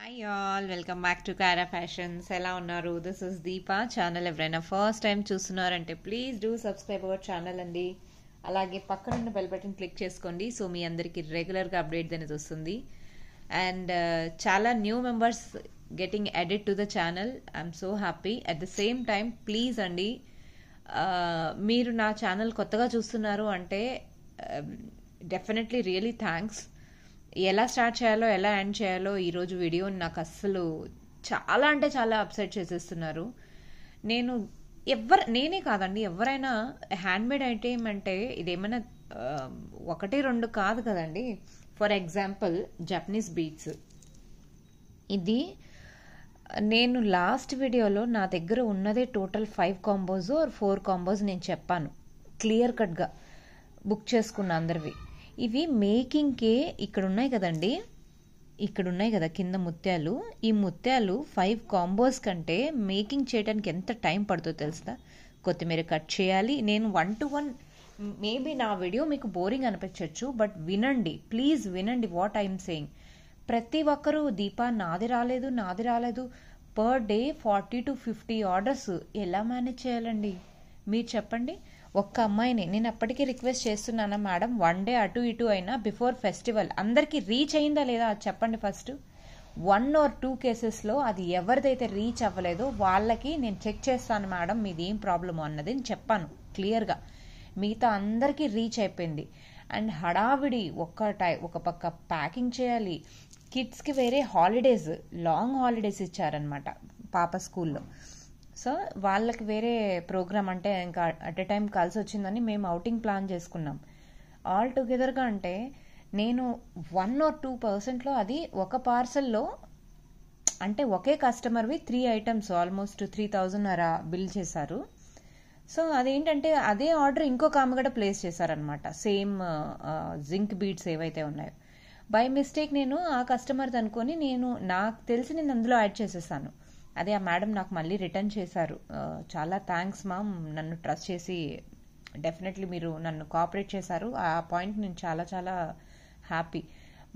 Hi all welcome back to Kara fashions. ఎలా ఉన్నారు? This is Deepa. Channel ఎవరైనా ఫస్ట్ టైం చూస్తున్నారంటే please do subscribe our channel అండి. అలాగే పక్కనున్న బెల్ బటన్ క్లిక్ చేసుకోండి, సో మీ అందరికీ రెగ్యులర్గా అప్డేట్ అనేది వస్తుంది. అండ్ చాలా new members getting added to the channel. I'm so happy. At the same time please అండి, మీరు నా ఛానల్ కొత్తగా చూస్తున్నారు అంటే డెఫినెట్లీ రియలీ థ్యాంక్స్. ఎలా స్టార్ట్ చేయాలో ఎలా ఎండ్ చేయాలో ఈరోజు వీడియోని నాకు అస్సలు చాలా అంటే చాలా అప్సెట్ చేసేస్తున్నారు. నేనే కాదండి, ఎవరైనా హ్యాండ్మేడ్ ఐటెం అంటే ఇదేమైనా ఒకటి రెండు కాదు కదండి. ఫర్ ఎగ్జాంపుల్ జపనీస్ బీట్స్, ఇది నేను లాస్ట్ వీడియోలో నా దగ్గర ఉన్నదే టోటల్ 5 కాంబోస్ ఆర్ 4 కాంబోస్ నేను చెప్పాను క్లియర్ కట్గా. బుక్ చేసుకున్న అందరివి ఇవి మేకింగ్కే ఇక్కడ ఉన్నాయి కదండి, ఇక్కడ ఉన్నాయి కదా కింద ముత్యాలు. ఈ ముత్యాలు 5 కాంబోస్ కంటే మేకింగ్ చేయడానికి ఎంత టైం పడుతుందో తెలుసా? కొత్తిమీర కట్ చేయాలి. నేను 1 to 1 మేబీ నా వీడియో మీకు బోరింగ్ అనిపించవచ్చు, బట్ వినండి, ప్లీజ్ వినండి వాట్ ఐఎమ్ సేయింగ్. ప్రతి ఒక్కరూ దీపా నాది రాలేదు పర్ డే 40 to 50 ఆర్డర్స్ ఎలా మేనేజ్ చేయాలండి మీరు చెప్పండి. ఒక్క అమ్మాయిని నేను అప్పటికీ రిక్వెస్ట్ చేస్తున్నానా మేడం, 1 డే అటు ఇటు అయినా బిఫోర్ ఫెస్టివల్ అందరికీ రీచ్ అయిందా లేదా అది చెప్పండి ఫస్ట్. 1 or 2 కేసెస్లో అది ఎవరిదైతే రీచ్ అవ్వలేదో వాళ్ళకి నేను చెక్ చేస్తాను మేడం మీది ఏం ప్రాబ్లము అన్నది నేను చెప్పాను క్లియర్గా. మిగతా అందరికీ రీచ్ అయిపోయింది. అండ్ హడావిడి ఒక పక్క ప్యాకింగ్ చేయాలి. కిడ్స్కి వేరే హాలిడేస్, లాంగ్ హాలిడేస్ ఇచ్చారనమాట పాప స్కూల్లో. సో వాళ్ళకి వేరే ప్రోగ్రామ్ అంటే ఇంకా అట్ ఎ టైం కలిసి వచ్చిందని మేము అవుటింగ్ ప్లాన్ చేసుకున్నాం. ఆల్ టుగెదర్గా అంటే నేను 1 or 2% అది ఒక పార్సల్లో అంటే ఒకే కస్టమర్వి 3 items ఆల్మోస్ట్ 3000 అలా బిల్ చేశారు. సో అదేంటంటే అదే ఆర్డర్ ఇంకొక ఆమె కూడా ప్లేస్ చేశారనమాట, సేమ్ జింక్ బీడ్స్ ఏవైతే ఉన్నాయో. బై మిస్టేక్ నేను ఆ కస్టమర్ది అనుకొని నాకు తెలిసి నేను అందులో యాడ్ చేసేసాను. అదే ఆ మేడం నాకు మళ్ళీ రిటర్న్ చేశారు. చాలా థ్యాంక్స్ మామ్, నన్ను ట్రస్ట్ చేసి డెఫినెట్లీ మీరు నన్ను కోఆపరేట్ చేశారు. ఆ పాయింట్ నేను చాలా చాలా హ్యాపీ.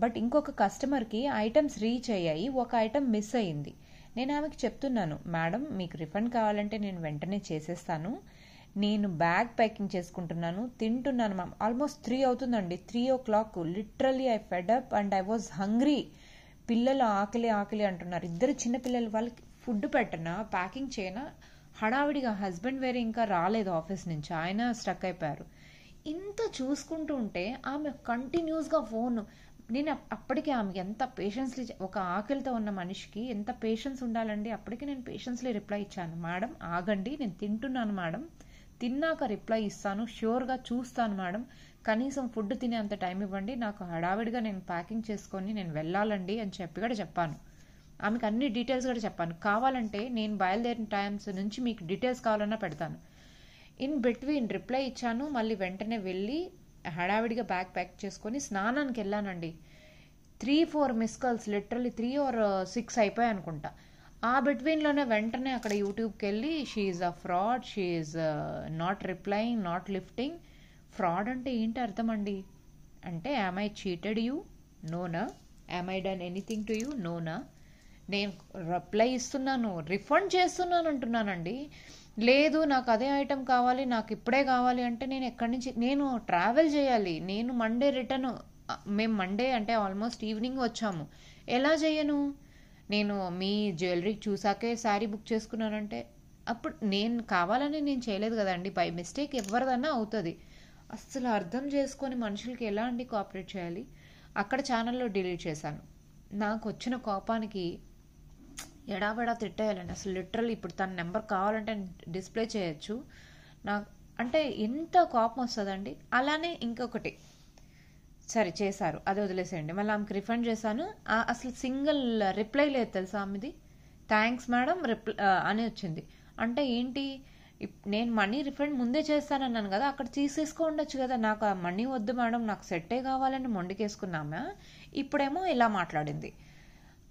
బట్ ఇంకొక కస్టమర్కి ఐటమ్స్ రీచ్ అయ్యాయి, ఒక ఐటమ్ మిస్ అయ్యింది. నేను ఆమెకి చెప్తున్నాను, మేడం మీకు రిఫండ్ కావాలంటే నేను వెంటనే చేసేస్తాను, నేను బ్యాగ్ ప్యాకింగ్ చేసుకుంటున్నాను, తింటున్నాను మ్యామ్. ఆల్మోస్ట్ 3 అవుతుందండి, 3 o'clock. Literally I fed up and I was hungry. పిల్లలు ఆకలి అంటున్నారు, 2 చిన్న పిల్లలు, వాళ్ళకి ఫుడ్ పెట్టనా ప్యాకింగ్ చేయనా హడావిడిగా. హస్బెండ్ వేరే ఇంకా రాలేదు ఆఫీస్ నుంచి, ఆయన స్టక్ అయిపోయారు. ఇంత చూసుకుంటూ ఉంటే ఆమె కంటిన్యూస్గా ఫోన్. నేను అప్పటికే ఆమెకి ఎంత పేషెన్స్లీ, ఒక ఆకలితో ఉన్న మనిషికి ఎంత పేషెన్స్ ఉండాలండి. అప్పటికే నేను పేషెన్స్లీ రిప్లై ఇచ్చాను, మేడం ఆగండి నేను తింటున్నాను మేడం, తిన్నాక రిప్లై ఇస్తాను, ష్యూర్గా చూస్తాను మేడం, కనీసం ఫుడ్ తినే అంత టైం ఇవ్వండి, నాకు హడావిడిగా నేను ప్యాకింగ్ చేసుకొని నేను వెళ్ళాలండి అని చెప్పి కూడా చెప్పాను. ఆమెకు అన్ని డీటెయిల్స్ కూడా చెప్పాను. కావాలంటే నేను బయలుదేరిన టైమ్స్ నుంచి మీకు డీటెయిల్స్ కావాలన్నా పెడతాను. ఇన్ బిట్వీన్ రిప్లై ఇచ్చాను, మళ్ళీ వెంటనే వెళ్ళి హడావిడిగా బ్యాగ్ ప్యాక్ చేసుకొని స్నానానికి వెళ్ళానండి. 3-4 మిస్ కాల్స్, లిటరల్లీ 3 or 6 అయిపోయాయి అనుకుంటా. ఆ బిట్వీన్లోనే వెంటనే అక్కడ యూట్యూబ్కి వెళ్ళి she's a fraud, she's not replying, not lifting. Fraud అంటే ఏంటి అర్థం అండి? అంటే యామ్ ఐ చీటెడ్ యూ? నోనా. Am I done anything to you? నోనా. నేను రిప్లై ఇస్తున్నాను, రిఫండ్ చేస్తున్నాను అంటున్నానండి. లేదు నాకు అదే ఐటెం కావాలి, నాకు ఇప్పుడే కావాలి అంటే నేను ఎక్కడి నుంచి, నేను ట్రావెల్ చేయాలి, నేను మండే రిటర్న్. మేము మండే అంటే ఆల్మోస్ట్ ఈవినింగ్ వచ్చాము, ఎలా చేయను? నేను మీ జ్యువెలరీ చూసాకే శారీ బుక్ చేసుకున్నానంటే అప్పుడు నేను కావాలని నేను చేయలేదు కదండి, బై మిస్టేక్ ఎవరిదన్నా అవుతుంది. అస్సలు అర్థం చేసుకొని మనుషులకి ఎలా అండి కోఆపరేట్ చేయాలి? అక్కడ ఛానల్లో డిలీట్ చేశాను. నాకు వచ్చిన కోపానికి ఎడాబెడా తిట్టేయాలండి అసలు. లిటరల్ ఇప్పుడు తన నెంబర్ కావాలంటే డిస్ప్లే చేయొచ్చు. నాకు అంటే ఎంత కోపం వస్తుందండి. అలానే ఇంకొకటి, సరే చేశారు, అది వదిలేసేయండి, మళ్ళీ ఆమెకి రిఫండ్ చేశాను. అసలు సింగిల్ రిప్లై లేదు తెలుసా ఆమెది. థ్యాంక్స్ మేడం అని వచ్చింది. అంటే ఏంటి, నేను మనీ రిఫండ్ ముందే చేస్తానన్నాను కదా, అక్కడ తీసేసుకోండొచ్చు కదా, నాకు ఆ మనీ వద్దు మేడం, నాకు సెట్టే కావాలని మొండికేసుకున్నామా. ఇప్పుడేమో ఇలా మాట్లాడింది.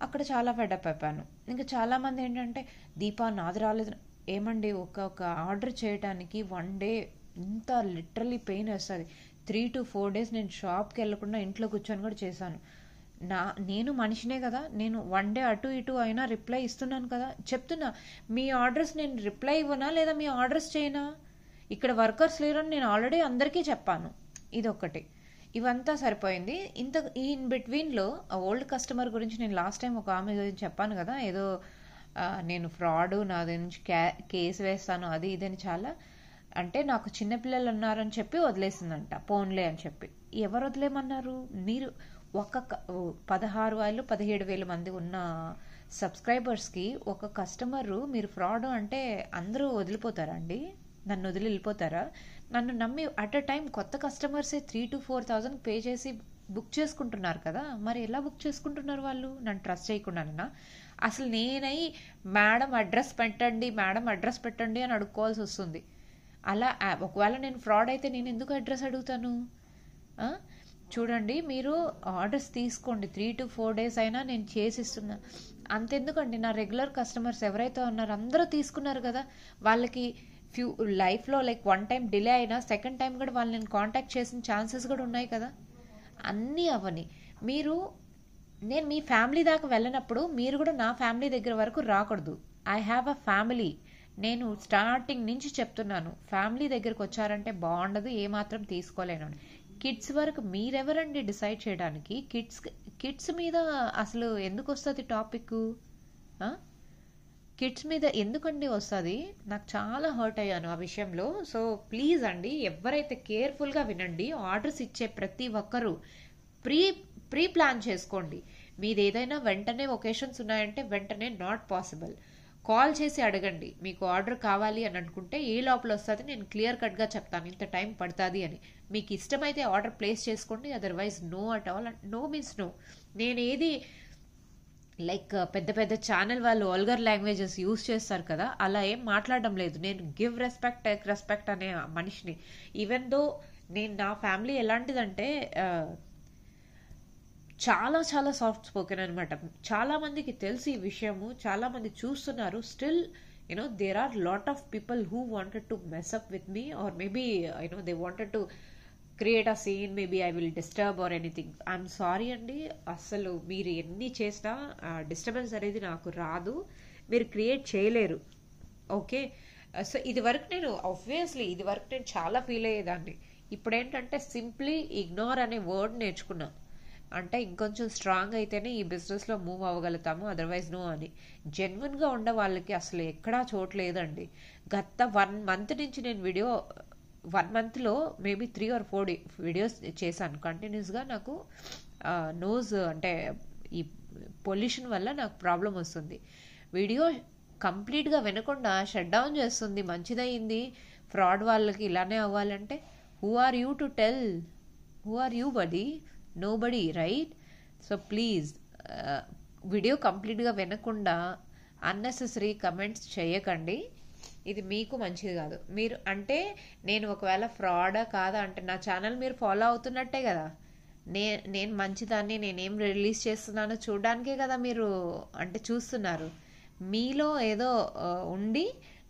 అక్కడ చాలా ఫెడప్ అయిపోయాను. ఇంకా చాలామంది ఏంటంటే దీపా నాది రాలేదు. ఏమండి, ఒక ఆర్డర్ చేయడానికి 1 day ఇంత లిటరలీ పెయిన్ వేస్తుంది. 3 to 4 days నేను షాప్కి వెళ్ళకుండా ఇంట్లో కూర్చొని కూడా చేశాను. నేను మనిషినే కదా, నేను వన్ డే అటు ఇటు అయినా రిప్లై ఇస్తున్నాను కదా. చెప్తున్నా, మీ ఆర్డర్స్ నేను రిప్లై ఇవ్వనా లేదా మీ ఆర్డర్స్ చేయనా? ఇక్కడ వర్కర్స్ లేరని నేను ఆల్రెడీ అందరికీ చెప్పాను. ఇదొక్కటి. ఇవంతా సరిపోయింది. ఇన్ బిట్వీన్లో ఓల్డ్ కస్టమర్ గురించి నేను లాస్ట్ టైం ఒక ఆమె గురించి చెప్పాను కదా, ఏదో నేను ఫ్రాడ్, నా నుంచి కేసు వేస్తాను అది ఇదని చాలా అంటే నాకు చిన్నపిల్లలు ఉన్నారని చెప్పి వదిలేసిందంట, పోన్లే అని చెప్పి. ఎవరు వదిలేమన్నారు? మీరు ఒక 16,000-17,000 మంది ఉన్న సబ్స్క్రైబర్స్కి ఒక కస్టమరు మీరు ఫ్రాడ్ అంటే అందరూ వదిలిపోతారా అండి? నన్ను వదిలి వెళ్ళిపోతారా? నన్ను నమ్మి అట్ అ టైం కొత్త కస్టమర్సే 3,000 to 4,000 పే చేసి బుక్ చేసుకుంటున్నారు కదా. మరి ఎలా బుక్ చేసుకుంటున్నారు వాళ్ళు? నన్ను ట్రస్ట్ చేయకుండానేనా? అసలు నేనై మేడం అడ్రస్ పెట్టండి అని అడుక్కోవాల్సి వస్తుంది. అలా ఒకవేళ నేను ఫ్రాడ్ అయితే నేను ఎందుకు అడ్రస్ అడుగుతాను? చూడండి, మీరు ఆర్డర్స్ తీసుకోండి, 3 to 4 days అయినా నేను చేసిస్తున్నా. అంతెందుకండి, నా రెగ్యులర్ కస్టమర్స్ ఎవరైతే ఉన్నారో అందరూ తీసుకున్నారు కదా. వాళ్ళకి లైఫ్లో లైక్ 1 time డిలే అయినా సెకండ్ టైం కూడా వాళ్ళు నేను కాంటాక్ట్ చేసిన ఛాన్సెస్ కూడా ఉన్నాయి కదా. అన్నీ అవని నేను మీ ఫ్యామిలీ దాకా వెళ్ళినప్పుడు మీరు కూడా నా ఫ్యామిలీ దగ్గర వరకు రాకూడదు. I have a family. నేను స్టార్టింగ్ నుంచి చెప్తున్నాను, ఫ్యామిలీ దగ్గరకు వచ్చారంటే బాగుండదు, ఏమాత్రం తీసుకోలేను. కిడ్స్ వరకు మీరెవరండి డిసైడ్ చేయడానికి? కిడ్స్ మీద అసలు ఎందుకు వస్తుంది టాపిక్? కిడ్స్ మీద ఎందుకండి వస్తుంది? నాకు చాలా హర్ట్ అయ్యాను ఆ విషయంలో. సో ప్లీజ్ అండి, ఎవరైతే కేర్ఫుల్గా వినండి. ఆర్డర్స్ ఇచ్చే ప్రతి ఒక్కరూ ప్రీ ప్లాన్ చేసుకోండి. మీది ఏదైనా వెంటనే ఒకేషన్స్ ఉన్నాయంటే వెంటనే నాట్ పాసిబుల్. కాల్ చేసి అడగండి, మీకు ఆర్డర్ కావాలి అని అనుకుంటే ఏ లోపల వస్తుంది, నేను క్లియర్ కట్గా చెప్తాను ఇంత టైం పడుతుంది అని. మీకు ఇష్టమైతే ఆర్డర్ ప్లేస్ చేసుకోండి, otherwise no at all. No means no. నేనేది లైక్ పెద్ద పెద్ద ఛానల్ వాళ్ళు వల్గర్ లాంగ్వేజెస్ యూజ్ చేస్తారు కదా, అలా ఏం మాట్లాడడం లేదు. నేను గివ్ రెస్పెక్ట్, టేక్ రెస్పెక్ట్ అనే మనిషిని. ఈవెన్ దో నేను నా ఫ్యామిలీ ఎలాంటిదంటే చాలా చాలా సాఫ్ట్ స్పోకెన్ అనమాట. చాలా మందికి తెలుసు ఈ విషయము, చాలా మంది చూస్తున్నారు. Still there are lot of people who wanted to mess up with me, or maybe they wanted to create a scene, maybe I will disturb or anything. I'm sorry అండి, అసలు మీరు ఎన్ని చేసినా డిస్టర్బెన్స్ అనేది నాకు రాదు, మీరు క్రియేట్ చేయలేరు. ఓకే, సో ఇది వరకు నేను చాలా ఫీల్ అయ్యేదాన్ని. ఇప్పుడు ఏంటంటే సింప్లీ ఇగ్నోర్ అనే వర్డ్ నేర్చుకున్నా. అంటే ఇంకొంచెం స్ట్రాంగ్ అయితేనే ఈ బిజినెస్లో మూవ్ అవ్వగలుగుతాము, అదర్వైజ్ నో అని. జెన్యున్గా ఉండే వాళ్ళకి అసలు ఎక్కడా చోట్లేదండి. గత 1 month నుంచి నేను 1 monthలో మేబీ 3 or 4 వీడియోస్ చేశాను కంటిన్యూస్గా. నాకు నోజ్ అంటే ఈ పొల్యూషన్ వల్ల నాకు ప్రాబ్లం వస్తుంది. వీడియో కంప్లీట్గా వినకుండా షట్ డౌన్ చేస్తుంది. మంచిదయింది, ఫ్రాడ్ వాళ్ళకి ఇలానే అవ్వాలంటే who are you to tell? Who are you buddy? Nobody, right? So please video కంప్లీట్గా వినకుండా అన్నెసెసరీ కమెంట్స్ చేయకండి. ఇది మీకు మంచిది కాదు. మీరు అంటే నేను ఒకవేళ ఫ్రాడా కాదా అంటే నా ఛానల్ మీరు ఫాలో అవుతున్నట్టే కదా. నేను మంచిదాన్ని, నేనేం రిలీజ్ చేస్తున్నానో చూడడానికే కదా మీరు అంటే చూస్తున్నారు. మీలో ఏదో ఉండి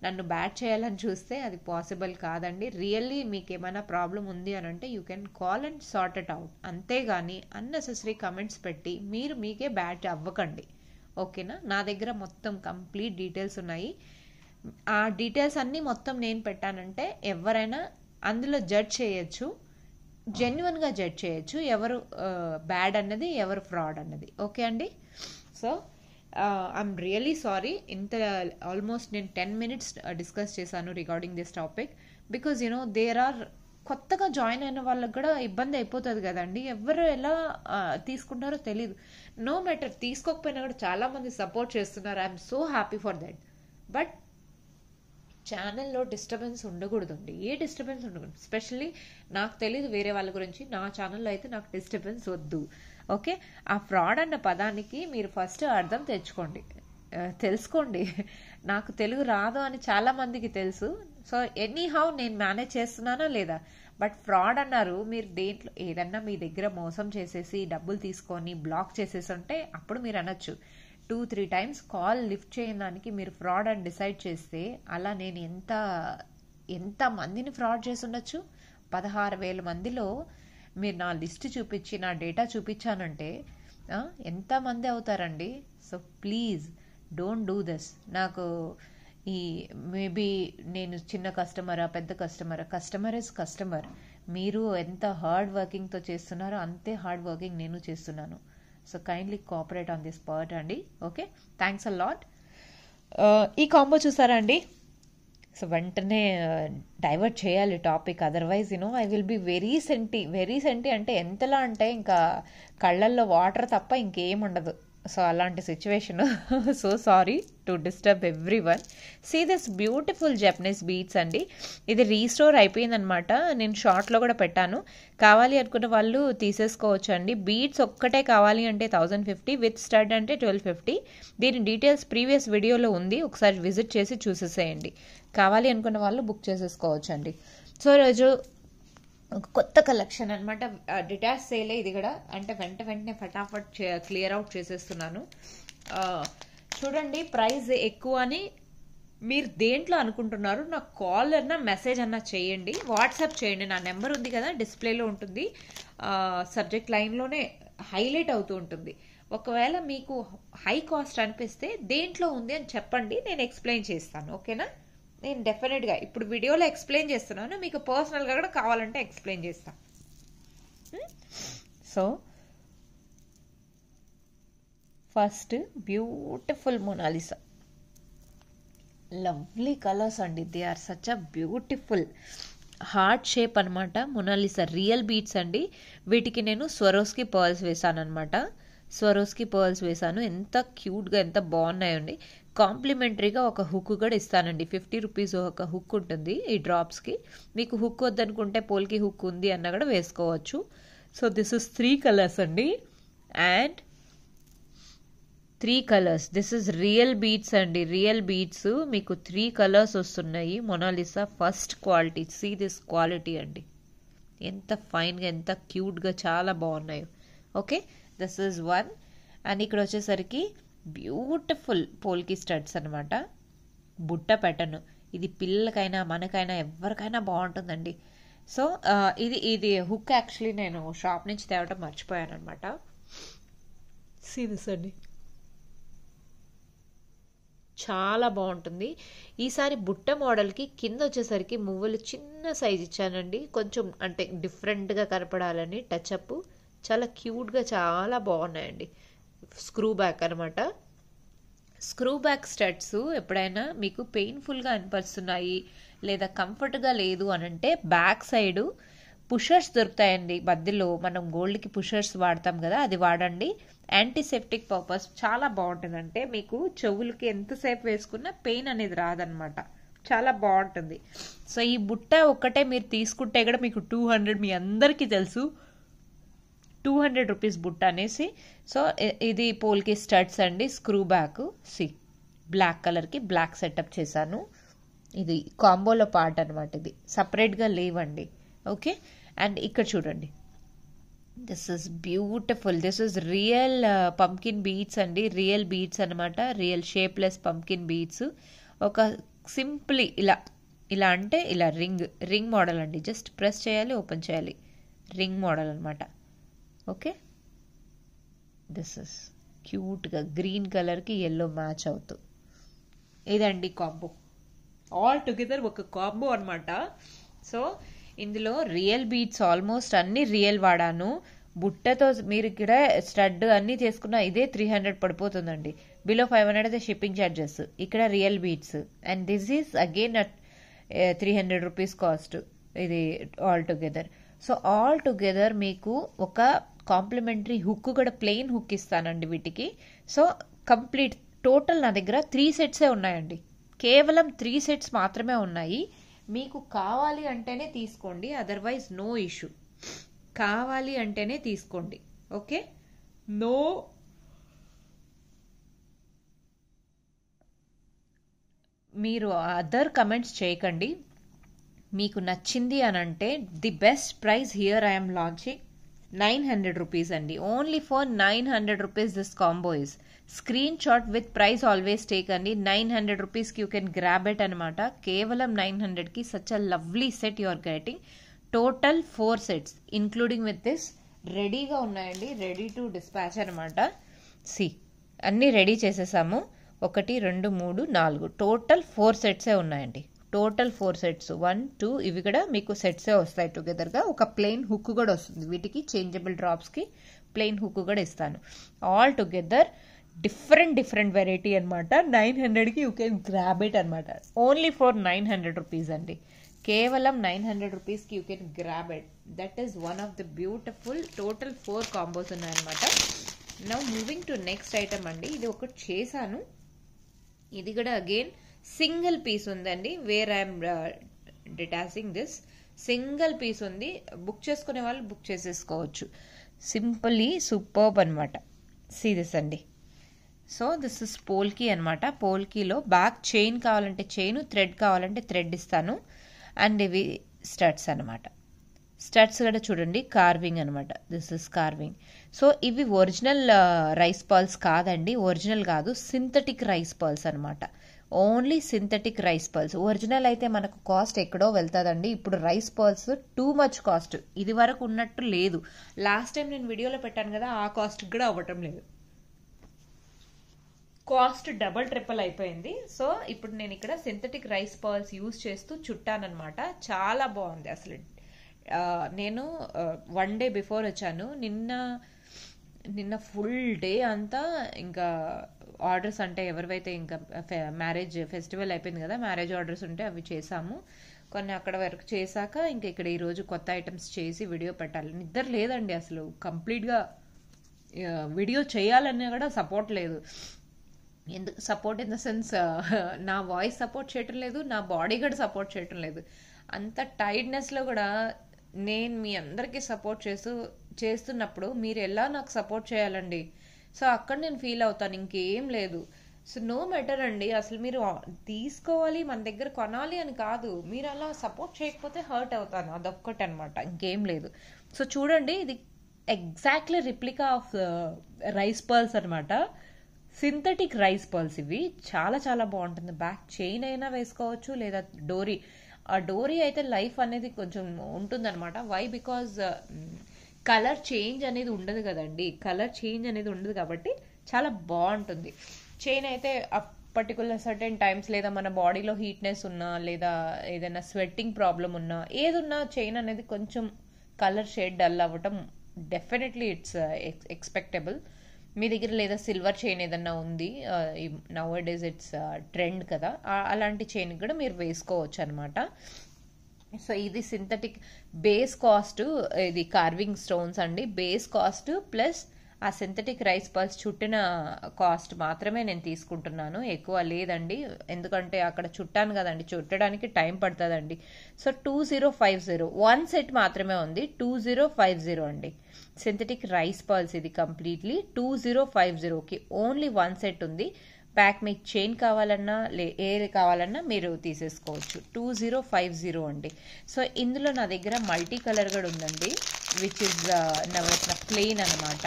నన్ను బ్యాట్ చేయాలని చూస్తే అది పాసిబుల్ కాదండి. రియల్లీ మీకు ఏమైనా ప్రాబ్లం ఉంది అని అంటే you can call and sort it out. అంతేగాని అన్నెసెసరీ కమెంట్స్ పెట్టి మీరు మీకే బ్యాట్ అవ్వకండి. ఓకేనా? నా దగ్గర మొత్తం కంప్లీట్ డీటెయిల్స్ ఉన్నాయి. ఆ డీటెయిల్స్ అన్నీ మొత్తం నేను పెట్టానంటే ఎవరైనా అందులో జడ్జ్ చేయొచ్చు, జెన్యున్గా జడ్జ్ చేయొచ్చు ఎవరు బ్యాడ్ అన్నది, ఎవరు ఫ్రాడ్ అన్నది. ఓకే అండి? So I'm really sorry. ఇంత ఆల్మోస్ట్ నేను 10 minutes డిస్కస్ చేశాను regarding this topic. Because there are కొత్తగా జాయిన్ అయిన వాళ్ళకి కూడా ఇబ్బంది అయిపోతుంది కదండి. ఎవరు ఎలా తీసుకుంటారో తెలీదు. నో మ్యాటర్, తీసుకోకపోయినా కూడా చాలామంది సపోర్ట్ చేస్తున్నారు. I'm so happy for that. But ఛానల్లో డిస్టర్బెన్స్ ఉండకూడదండి, ఏ డిస్టర్బెన్స్ ఉండకూడదు. స్పెషల్లీ నాకు తెలీదు వేరే వాళ్ళ గురించి, నా ఛానల్లో అయితే నాకు డిస్టర్బెన్స్ వద్దు. ఓకే, ఆ ఫ్రాడ్ అన్న పదానికి మీరు ఫస్ట్ అర్థం తెలుసుకోండి. నాకు తెలుగు రాదు అని చాలా మందికి తెలుసు. సో ఎనీహౌ నేను మేనేజ్ చేస్తున్నానా లేదా? బట్ ఫ్రాడ్ అన్నారు, మీరు దేంట్లో ఏదన్నా మీ దగ్గర మోసం చేసేసి డబ్బులు తీసుకొని బ్లాక్ చేసేసి ఉంటే అప్పుడు మీరు అనొచ్చు. 2-3 times కాల్ లిఫ్ట్ చేయని దానికి మీరు ఫ్రాడ్ అని డిసైడ్ చేస్తే అలా నేను ఎంత మందిని ఫ్రాడ్ చేసి ఉండొచ్చు? 16,000 మందిలో మీరు నా లిస్ట్ చూపించి నా డేటా చూపించానంటే ఎంతమంది అవుతారండి? So please don't do this. నాకు ఈ మేబీ నేను చిన్న కస్టమరా పెద్ద కస్టమరా, కస్టమర్ ఇస్ కస్టమర్. మీరు ఎంత హార్డ్ వర్కింగ్తో చేస్తున్నారో అంతే హార్డ్ వర్కింగ్ నేను చేస్తున్నాను. So kindly cooperate on this part అండి. Okay, thanks a lot. ఈ కాంబో చూసారా అండి? సో వెంటనే డైవర్ట్ చేయాలి topic, otherwise I will be very senti అంటే ఎంతలా అంటే ఇంకా కళ్ళల్లో వాటర్ తప్ప ఇంకేం ఉండదు. సో అలాంటి situation. So sorry to disturb everyone. See this beautiful Japanese beads అండి. ఇది రీస్టోర్ అయిపోయిందనమాట. నేను షార్ట్లో కూడా పెట్టాను. కావాలి అనుకున్న వాళ్ళు తీసేసుకోవచ్చు అండి. బీడ్స్ ఒక్కటే కావాలి అంటే 1050, విత్ స్టడ్ అంటే 1250. దీని డీటెయిల్స్ ప్రీవియస్ వీడియోలో ఉంది, ఒకసారి విజిట్ చేసి చూసేసేయండి. కావాలి అనుకున్న వాళ్ళు బుక్ చేసేసుకోవచ్చు అండి. సో ఈరోజు కొత్త కలెక్షన్ అనమాట, డిటాచ్ సేలే ఇది కూడా. అంటే వెంటనే ఫటాఫట్ క్లియర్ అవుట్ చేసేస్తున్నాను. చూడండి, ప్రైస్ ఎక్కువ అని మీరు దేంట్లో అనుకుంటున్నారు, నాకు కాల్ అన్నా మెసేజ్ అన్నా చేయండి, వాట్సాప్ చేయండి. నా నెంబర్ ఉంది కదా, డిస్ప్లేలో ఉంటుంది, సబ్జెక్ట్ లైన్లోనే హైలైట్ అవుతూ ఉంటుంది. ఒకవేళ మీకు హై కాస్ట్ అనిపిస్తే దేంట్లో ఉంది అని చెప్పండి, నేను ఎక్స్ప్లెయిన్ చేస్తాను. ఓకేనా? నేను డెఫినెట్గా ఇప్పుడు వీడియోలో ఎక్స్ప్లెయిన్ చేస్తున్నాను, మీకు పర్సనల్గా కూడా కావాలంటే ఎక్స్ప్లెయిన్ చేస్తాను. So first beautiful Mona Lisa, lovely colours అండి. They are such a beautiful heart shape అనమాట. మొనాలిసా రియల్ బీడ్స్ అండి. వీటికి నేను స్వరోస్కి పర్ల్స్ వేసాను అనమాట. స్వరోస్కి పర్ల్స్ వేసాను. ఎంత క్యూట్గా, ఎంత బాగున్నాయండి. కాంప్లిమెంటరీగా ఒక హుక్ కూడా ఇస్తానండి. 50 రూపీస్ ఒక హుక్ ఉంటుంది ఈ డ్రాప్స్కి. మీకు హుక్ వద్దనుకుంటే పోల్కి హుక్ ఉంది అన్న కూడా వేసుకోవచ్చు. సో దిస్ ఇస్ 3 కలర్స్ అండి, and 3 colours. This is real beads అండి, రియల్ బీడ్స్. మీకు 3 కలర్స్ వస్తున్నాయి. Mona Lisa first quality. See this quality అండి, ఎంత ఫైన్గా, ఎంత క్యూట్గా, చాలా బాగున్నాయి. Okay, this is 1. అండ్ ఇక్కడ వచ్చేసరికి బ్యూటిఫుల్ పోల్కి స్టడ్స్ అనమాట. బుట్ట ప్యాటర్న్. ఇది పిల్లలకైనా మనకైనా ఎవరికైనా బాగుంటుందండి. సో ఇది హుక్ యాక్చువల్లీ నేను షాప్ నుంచి తేవటం మర్చిపోయాను అనమాట. సీరియస్ అండి, చాలా బాగుంటుంది. ఈసారి బుట్ట మోడల్కి కింద వచ్చేసరికి మువ్వలు చిన్న సైజ్ ఇచ్చానండి, కొంచెం అంటే డిఫరెంట్గా కనపడాలని టచ్అప్. చాలా క్యూట్గా, చాలా బాగున్నాయండి. స్క్రూ బ్యాక్ అనమాట. స్క్రూ బ్యాక్ స్టడ్స్ ఎప్పుడైనా మీకు పెయిన్ఫుల్గా అనిపిస్తున్నాయి లేదా కంఫర్ట్గా లేదు అని అంటే బ్యాక్ సైడ్ పుషర్స్ దొరుకుతాయండి. మధ్యలో మనం గోల్డ్కి పుషర్స్ వాడతాం కదా, అది వాడండి. యాంటీసెప్టిక్ పర్పస్ చాలా బాగుంటుంది. అంటే మీకు చెవులకి ఎంతసేపు వేసుకున్నా పెయిన్ అనేది రాదనమాట. చాలా బాగుంటుంది. సో ఈ బుట్ట ఒక్కటే మీరు తీసుకుంటే కూడా మీకు 200, మీ అందరికీ తెలుసు 200 రూపీస్ బుట్ట అనేసి. సో ఇది పోల్కి స్టడ్స్ అండి, స్క్రూ బ్యాక్. సి బ్లాక్ కలర్కి బ్లాక్ సెటప్ చేశాను. ఇది కాంబోలో పార్ట్ అనమాట, ఇది సపరేట్గా లేవండి. ఓకే, అండ్ ఇక్కడ చూడండి, this is beautiful. This is real pumpkin beads అండి, రియల్ బీడ్స్ అనమాట. Real shapeless pumpkin beads. ఒక సింప్లీ ఇలా అంటే ఇలా రింగ్ మోడల్ అండి. జస్ట్ ప్రెస్ చేయాలి, ఓపెన్ చేయాలి, రింగ్ మోడల్ అనమాట. ఓకే, దిస్ ఇస్ క్యూట్గా గ్రీన్ కలర్కి ఎల్లో మ్యాచ్ అవుతూ ఇదండి కాంబో. ఆల్ టుగెదర్ ఒక కాంబో అనమాట. సో ఇందులో రియల్ బీడ్స్ ఆల్మోస్ట్ అన్ని రియల్ వాడాను. బుట్టతో మీరు ఇక్కడ స్టడ్ అన్నీ చేసుకున్న ఇదే 300 పడిపోతుందండి. బిలో 500 అయితే షిప్పింగ్ ఛార్జెస్. ఇక్కడ real beads, and this is again 300 rupees cost ఇది all together. So all together మీకు ఒక కాంప్లిమెంటరీ హుక్ కూడా, ప్లెయిన్ హుక్ ఇస్తానండి వీటికి. సో కంప్లీట్ టోటల్ నా దగ్గర 3 సెట్సే ఉన్నాయండి. కేవలం 3 సెట్స్ మాత్రమే ఉన్నాయి. మీకు కావాలి అంటేనే తీసుకోండి, అదర్వైజ్ నో ఇష్యూ. కావాలి అంటేనే తీసుకోండి. ఓకే, నో మీరు అదర్ కమెంట్స్ చేయకండి. మీకు నచ్చింది అని అంటే the best price here I'm launching 900 rupees అండి. Only for 900 rupees this combo is. Screen shot with price always take అండి. 900 రూపీస్కి యూ కెన్ గ్రాబ్ ఇట్ అనమాట. కేవలం 900కి such a lovely set you are getting. Total 4 sets including with this రెడీగా ఉన్నాయండి, ready to dispatch అనమాట. See అన్నీ రెడీ చేసేసాము. 1 2 3 4 టోటల్ 4 సెట్సే ఉన్నాయండి. టోటల్ 4 సెట్స్ 1 2 ఇవి కూడా మీకు సెట్సే వస్తాయి టుగెదర్గా. ఒక ప్లెయిన్ హుక్ కూడా వస్తుంది వీటికి, చేంజబుల్ డ్రాప్స్కి ప్లెయిన్ హుక్ కూడా ఇస్తాను. ఆల్ టుగెదర్ డిఫరెంట్ వెరైటీ అనమాట. 900కి యూ కెన్ గ్రాబ్ ఇట్ అనమాట. ఓన్లీ ఫర్ 900 రూపీస్ అండి. కేవలం 900 రూపీస్కి you can grab it. That is one of the beautiful. Total 4 combos ఉన్నాయన్నమాట. Now moving to next item అండి. ఇది ఒకటి చేశాను, ఇది కూడా అగైన్ సింగిల్ పీస్ ఉందండి. Where I'm detaching this single piece ఉంది. బుక్ చేసుకునే వాళ్ళు బుక్ చేసేసుకోవచ్చు. సింపుల్లీ సూపర్బ్ అనమాట. సీ దిస్ అండి. సో దిస్ ఇస్ పోల్కీ అనమాట. పోల్కీలో బ్యాక్ చైన్ కావాలంటే చైన్, థ్రెడ్ కావాలంటే థ్రెడ్ ఇస్తాను. అండ్ ఇవి స్టడ్స్ అనమాట. స్టడ్స్ కూడా చూడండి కార్వింగ్ అనమాట. This is carving. సో ఇవి ఒరిజినల్ రైస్ పర్ల్స్ కాదండి, ఒరిజినల్ కాదు, సింథటిక్ రైస్ పర్ల్స్ అనమాట. Only synthetic rice pearls. Original అయితే మనకు కాస్ట్ ఎక్కడో వెళ్తుందండి. ఇప్పుడు rice pearls too much cost. ఇది వరకు ఉన్నట్టు లేదు. లాస్ట్ టైం నేను వీడియోలో పెట్టాను కదా, ఆ కాస్ట్ కూడా అవ్వటం లేదు. కాస్ట్ డబల్ ట్రిపుల్ అయిపోయింది. సో ఇప్పుడు నేను ఇక్కడ సింథటిక్ రైస్ పర్ల్స్ యూజ్ చేస్తూ చుట్టానమాట. చాలా బాగుంది అసలు. నేను 1 డే బిఫోర్ వచ్చాను. నిన్న ఫుల్ డే అంతా ఇంకా ఆర్డర్స్ అంటే ఎవరివైతే ఇంకా మ్యారేజ్ ఫెస్టివల్ అయిపోయింది కదా, మ్యారేజ్ ఆర్డర్స్ ఉంటే అవి చేసాము. కొన్ని అక్కడ వరకు చేశాక ఇంకా ఇక్కడ ఈరోజు కొత్త ఐటమ్స్ చేసి వీడియో పెట్టాలి. నిద్ర లేదండి అసలు. కంప్లీట్గా వీడియో చేయాలన్నా కూడా సపోర్ట్ లేదు. ఎందుకు సపోర్ట్ ఇన్ ద సెన్స్, నా వాయిస్ సపోర్ట్ చేయటం లేదు, నా బాడీ కూడా సపోర్ట్ చేయటం లేదు. అంత టైర్డ్నెస్లో కూడా నేను మీ అందరికీ సపోర్ట్ చేస్తున్నప్పుడు మీరు ఎలా నాకు సపోర్ట్ చేయాలండి. సో అక్కడ నేను ఫీల్ అవుతాను, ఇంకేం లేదు. సో నో మ్యాటర్ అండి. అసలు మీరు తీసుకోవాలి, మన దగ్గర కొనాలి అని కాదు. మీరు అలా సపోర్ట్ చేయకపోతే హర్ట్ అవుతాను, అదొక్కటి అనమాట, ఇంకేం లేదు. సో చూడండి, ఇది exactly replica of rice pearls అనమాట. సింథటిక్ రైస్ పర్ల్స్ ఇవి. చాలా చాలా బాగుంటుంది. బ్యాక్ చైన్ అయినా వేసుకోవచ్చు, లేదా డోరీ. ఆ డోరీ అయితే లైఫ్ అనేది కొంచెం ఉంటుందన్నమాట. వై? బికాజ్ కలర్ చేంజ్ అనేది ఉండదు కదండి. కలర్ చేంజ్ అనేది ఉండదు కాబట్టి చాలా బాగుంటుంది. చైన్ అయితే పర్టికులర్ సర్టెన్ టైమ్స్, లేదా మన బాడీలో హీట్నెస్ ఉన్నా, లేదా ఏదైనా స్వెట్టింగ్ ప్రాబ్లం ఉన్నా, ఏదున్నా చైన్ అనేది కొంచెం కలర్ షేడ్ డల్ అవ్వటం డెఫినెట్లీ ఇట్స్ ఎక్స్పెక్టబుల్. మీ దగ్గర లేదా సిల్వర్ చైన్ ఏదన్నా ఉంది, నవ్ డేస్ ఇట్స్ ట్రెండ్ కదా, అలాంటి చైన్ కూడా మీరు వేసుకోవచ్చు అనమాట. సో ఇది సింథటిక్. బేస్ కాస్ట్ ఇది కార్వింగ్ స్టోన్స్ అండి. బేస్ కాస్ట్ ప్లస్ ఆ సింథటిక్ రైస్ పర్ల్స్ చుట్టిన కాస్ట్ మాత్రమే నేను తీసుకుంటున్నాను, ఎక్కువ లేదండి. ఎందుకంటే అక్కడ చుట్టాను కదండి, చుట్టడానికి టైం పడుతుందండి. సో 2050 1 సెట్ మాత్రమే ఉంది. 2050 అండి. సింథటిక్ రైస్ పర్ల్స్ ఇది కంప్లీట్లీ 2050కి ఓన్లీ 1 సెట్ ఉంది. బ్యాక్ మీకు చైన్ కావాలన్నా ఏది కావాలన్నా మీరు తీసేసుకోవచ్చు. 2050 అండి. సో ఇందులో నా దగ్గర మల్టీ కలర్ కూడా ఉందండి, విచ్ ఇస్ నవరత్న ప్లెయిన్ అనమాట.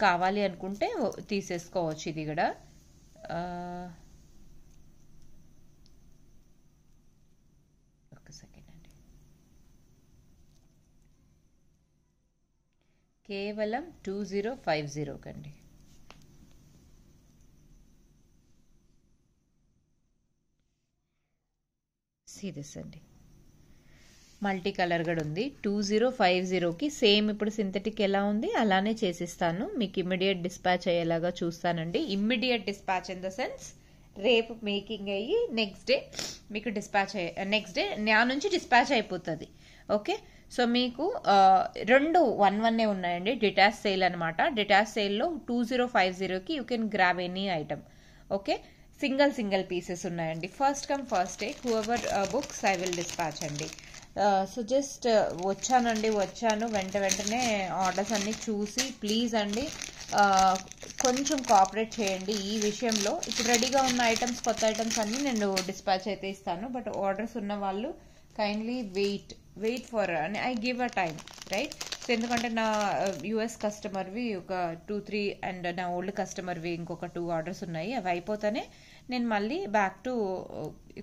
కావాలి అనుకుంటే తీసేసుకోవచ్చు. ఇది కూడా ఒక సెకండ్ అండి. కేవలం 2050 కండి. సీరియస్ అండి. మల్టీ కలర్ కూడా ఉంది. 2050కి సేమ్ ఇప్పుడు సింథటిక్ ఎలా ఉంది అలానే చేసిస్తాను. మీకు ఇమ్మీడియట్ డిస్పాచ్ అయ్యేలాగా చూస్తానండి. Immediate dispatch in the sense రేపు మేకింగ్ అయ్యి నెక్స్ట్ డే మీకు డిస్పాచ్ నెక్స్ట్ డే నా నుంచి డిస్పాచ్ అయిపోతుంది. ఓకే. సో మీకు 2 1-1 ఉన్నాయండి. డిటాచ్ సేల్ అనమాట. డిటాచ్ సేల్లో 2050కి you can grab any item. Okay. Single pieces ఉన్నాయండి. First come first day, whoever books I will dispatch అండి. సో జస్ట్ వచ్చాను వెంటనే ఆర్డర్స్ అన్ని చూసి ప్లీజ్ అండి కొంచెం కోఆపరేట్ చేయండి ఈ విషయంలో. ఇప్పుడు రెడీగా ఉన్న ఐటమ్స్, కొత్త ఐటమ్స్ అన్ని నేను డిస్పాచ్ అయితే ఇస్తాను. బట్ ఆర్డర్స్ ఉన్న వాళ్ళు కైండ్లీ వెయిట్. వెయిట్ ఫర్ అని I give a time, right? So ఎందుకంటే నా యుఎస్ కస్టమర్వి ఒక 2-3 అండ్ నా ఓల్డ్ కస్టమర్వి ఇంకొక 2 ఆర్డర్స్ ఉన్నాయి. అవి అయిపోతానే నేను మళ్ళీ బ్యాక్ టు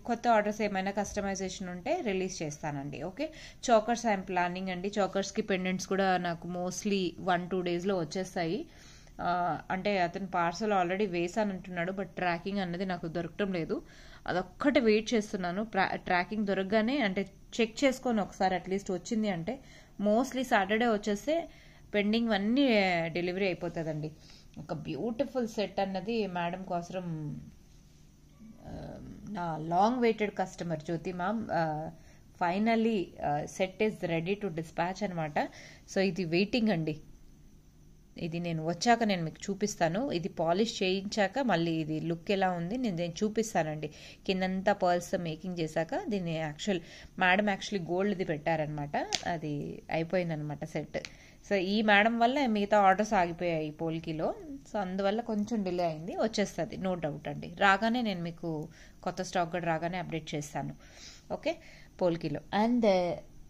కొత్త ఆర్డర్స్ ఏమైనా కస్టమైజేషన్ ఉంటే రిలీజ్ చేస్తానండి. ఓకే, చోకర్స్ ఐఎమ్ ప్లానింగ్ అండి. చోకర్స్కి పెండెంట్స్ కూడా నాకు మోస్ట్లీ 1-2 డేస్లో వచ్చేస్తాయి. అంటే అతను పార్సల్ ఆల్రెడీ వేసానంటున్నాడు, బట్ ట్రాకింగ్ అన్నది నాకు దొరకటం లేదు. అదొక్కటి వెయిట్ చేస్తున్నాను. ట్రాకింగ్ దొరకగానే అంటే చెక్ చేసుకొని ఒకసారి అట్లీస్ట్ వచ్చింది అంటే మోస్ట్లీ సాటర్డే వచ్చేస్తే పెండింగ్ అన్నీ డెలివరీ అయిపోతుందండి. ఒక బ్యూటిఫుల్ సెట్ అన్నది మేడం కోసం, నా long waited customer Jyothi ma'am finally set is ready to dispatch అనమాట. సో ఇది వెయిటింగ్ అండి. ఇది నేను వచ్చాక నేను మీకు చూపిస్తాను. ఇది పాలిష్ చేయించాక మళ్ళీ ఇది లుక్ ఎలా ఉంది నేను చూపిస్తానండి. కిందంతా పర్ల్స్తో మేకింగ్ చేశాక దీన్ని మేడం యాక్చువల్లీ గోల్డ్ది పెట్టారనమాట. అది అయిపోయిందనమాట సెట్. సో ఈ మేడం వల్ల మిగతా ఆర్డర్స్ ఆగిపోయాయి పోల్కీలో. సో అందువల్ల కొంచెం డిలే అయింది. వచ్చేస్తుంది, నో డౌట్ అండి. రాగానే నేను మీకు కొత్త స్టాక్ కూడా రాగానే అప్డేట్ చేస్తాను. ఓకే, పోల్కీలో. అండ్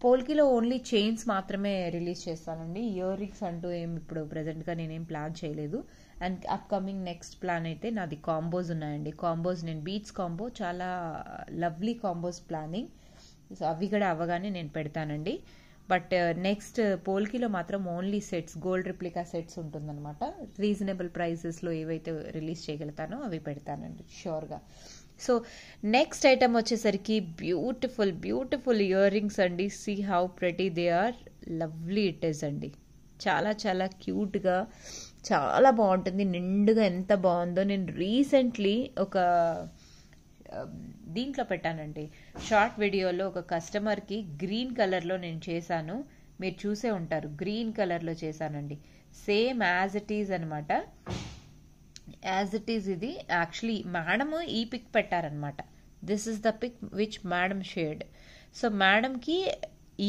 పోల్కీలో ఓన్లీ చైన్స్ మాత్రమే రిలీజ్ చేస్తానండి. ఇయర్ రింగ్స్ అంటూ ఇప్పుడు ప్రజెంట్గా నేనేం ప్లాన్ చేయలేదు. అండ్ అప్కమింగ్ నెక్స్ట్ ప్లాన్ అయితే నాది కాంబోస్ ఉన్నాయండి. కాంబోస్ నేను బీట్స్ కాంబో చాలా లవ్లీ కాంబోస్ ప్లానింగ్. సో అవి కూడా అవ్వగానే నేను పెడతానండి. బట్ నెక్స్ట్ పోల్కీలో మాత్రం only sets, gold replica sets ఉంటుందన్నమాట. రీజనబుల్ ప్రైసెస్లో ఏవైతే రిలీజ్ చేయగలుగుతానో అవి పెడతానండి షూర్గా. సో నెక్స్ట్ ఐటమ్ వచ్చేసరికి బ్యూటిఫుల్ బ్యూటిఫుల్ ఇయర్ రింగ్స్ అండి. See how pretty they are, lovely it is అండి. చాలా చాలా క్యూట్గా చాలా బాగుంటుంది. నిండుగా ఎంత బాగుందో. నేను రీసెంట్లీ ఒక దీంట్లో పెట్టానండి, షార్ట్ వీడియోలో ఒక కస్టమర్కి గ్రీన్ కలర్లో నేను చేశాను. మీరు చూసే ఉంటారు, గ్రీన్ కలర్లో చేశానండి. సేమ్ యాజ్ ఇట్ ఈజ్ అనమాట. యాజ్ ఇట్ ఈజ్ ఇది యాక్చువల్లీ మేడం ఈ పిక్ పెట్టారనమాట. This is the pic which madam shared. So మేడంకి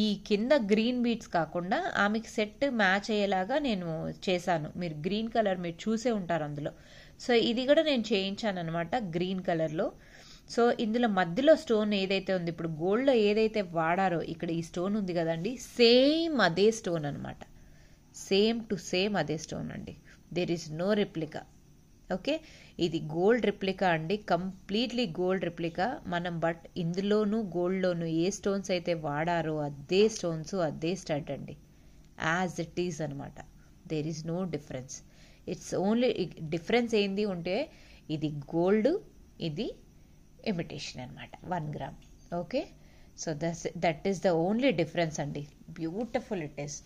ఈ కింద గ్రీన్ బీట్స్ కాకుండా ఆమెకి సెట్ మ్యాచ్ అయ్యేలాగా నేను చేశాను. మీరు గ్రీన్ కలర్ మీరు చూసే ఉంటారు అందులో. సో ఇది కూడా నేను చేయించాను అనమాట గ్రీన్ కలర్లో. సో ఇందులో మధ్యలో స్టోన్ ఏదైతే ఉంది, ఇప్పుడు గోల్డ్లో ఏదైతే వాడారో ఇక్కడ ఈ స్టోన్ ఉంది కదండి, సేమ్ అదే స్టోన్ అనమాట. సేమ్ టు సేమ్ అదే స్టోన్ అండి. There is no replica. Okay, ఇది గోల్డ్ రిప్లికా అండి, కంప్లీట్లీ గోల్డ్ రిప్లికా. మనం బట్ ఇందులోనూ గోల్డ్లోనూ ఏ స్టోన్స్ అయితే వాడారో అదే స్టోన్స్ అదే స్టడ్ అండి. యాజ్ ఇట్ ఈజ్ అనమాట. There is no difference. It's only difference ఏంది ఉంటే ఇది గోల్డ్, ఇది ఇమిటేషన్ అనమాట 1 gram. Okay, so that is the only difference అండి. Beautiful it is.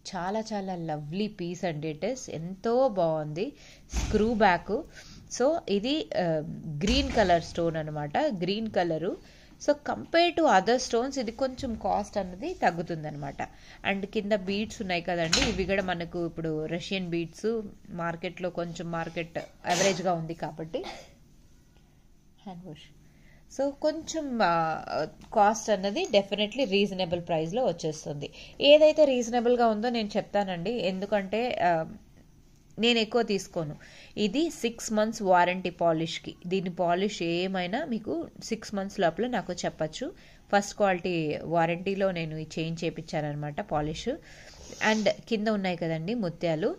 చాలా చాలా లవ్లీ పీస్ అండి ఇట్ ఈస్. ఎంతో బాగుంది. Screw back. సో ఇది గ్రీన్ కలర్ స్టోన్ అనమాట, green colour. So compare to other stones ఇది కొంచెం కాస్ట్ అన్నది తగ్గుతుంది అనమాట. అండ్ కింద బీడ్స్ ఉన్నాయి కదండి, ఇవి కూడా మనకు ఇప్పుడు రష్యన్ బీడ్స్ మార్కెట్లో కొంచెం మార్కెట్ యావరేజ్గా ఉంది కాబట్టి హ్యాండ్ వాష్. సో కొంచెం కాస్ట్ అన్నది డెఫినెట్లీ రీజనబుల్ ప్రైస్లో వచ్చేస్తుంది. ఏదైతే రీజనబుల్గా ఉందో నేను చెప్తానండి, ఎందుకంటే నేను ఎక్కువ తీసుకోను. ఇది 6 months వారంటీ పాలిష్కి. దీని పాలిష్ ఏమైనా మీకు 6 months లోపల నాకు చెప్పచ్చు. ఫస్ట్ క్వాలిటీ వారంటీలో నేను ఈ చేంజ్ చేయించానమాట పాలిష్. అండ్ కింద ఉన్నాయి కదండి ముత్యాలు,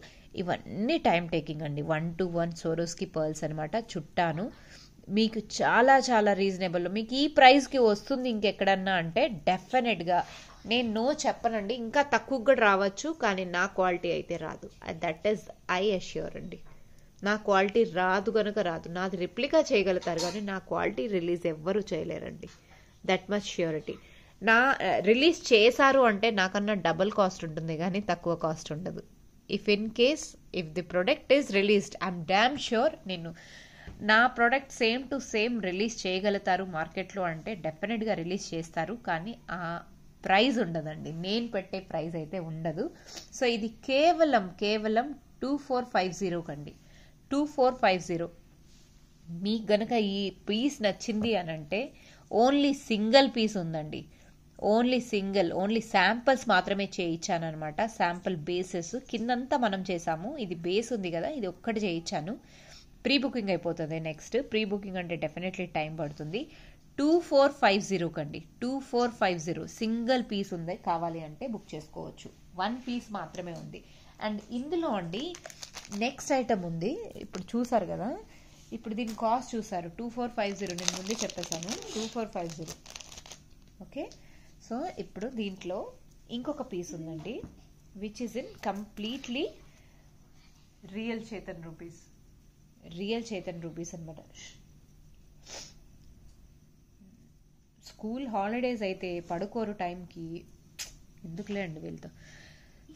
ఇవన్నీ టైం టేకింగ్ అండి. 1-to-1 సోరోస్కి పర్ల్స్ అనమాట. చుట్టాను మీకు చాలా చాలా రీజనబుల్. మీకు ఈ ప్రైస్కి వస్తుంది ఇంకెక్కడన్నా అంటే డెఫినెట్గా నేను నో చెప్పనండి. ఇంకా తక్కువ కూడా రావచ్చు, కానీ నా క్వాలిటీ అయితే రాదు. దట్ ఈస్ ఐ అష్యూర్ అండి. నా క్వాలిటీ రాదు కనుక రాదు. నాది రిప్లికా చేయగలుగుతారు కానీ నా క్వాలిటీ రిలీజ్ ఎవ్వరూ చేయలేరండి. That much surety. నా రిలీజ్ చేశారు అంటే నాకన్నా డబుల్ కాస్ట్ ఉంటుంది కానీ తక్కువ కాస్ట్ ఉండదు. If in case if the product is released I'm dam sure నేను నా product same to same release చేయగలుగుతారు మార్కెట్లో అంటే డెఫినెట్గా రిలీజ్ చేస్తారు, కానీ ఆ ప్రైజ్ ఉండదండి. నేను పెట్టే ప్రైజ్ అయితే ఉండదు. సో ఇది కేవలం 2450 కండి. 2450. మీకు గనక ఈ పీస్ నచ్చింది అని అంటే ఓన్లీ సింగిల్ పీస్ ఉందండి. ఓన్లీ శాంపిల్స్ మాత్రమే చేయించాను అనమాట. శాంపిల్ బేసెస్ కిందంతా మనం చేసాము. ఇది బేస్ ఉంది కదా, ఇది ఒక్కటి చేయించాను. ప్రీ బుకింగ్ అయిపోతుంది. నెక్స్ట్ ప్రీ బుకింగ్ అంటే డెఫినెట్లీ టైం పడుతుంది. 2450 కండి, 2450 సింగిల్ పీస్ ఉంది. కావాలి అంటే బుక్ చేసుకోవచ్చు. 1 పీస్ మాత్రమే ఉంది. అండ్ ఇందులో అండి నెక్స్ట్ ఐటమ్ ఉంది. ఇప్పుడు చూసారు కదా, ఇప్పుడు దీని కాస్ట్ చూసారు 2450. నేను ముందే చెప్పేశాను 2450. ఓకే, సో ఇప్పుడు దీంట్లో ఇంకొక పీస్ ఉందండి, which is in completely real Chetan rupees. Real Chetan rupees అనమాట. స్కూల్ హాలిడేస్ అయితే పడుకోరు టైంకి, ఎందుకులే అండి వీళ్ళతో.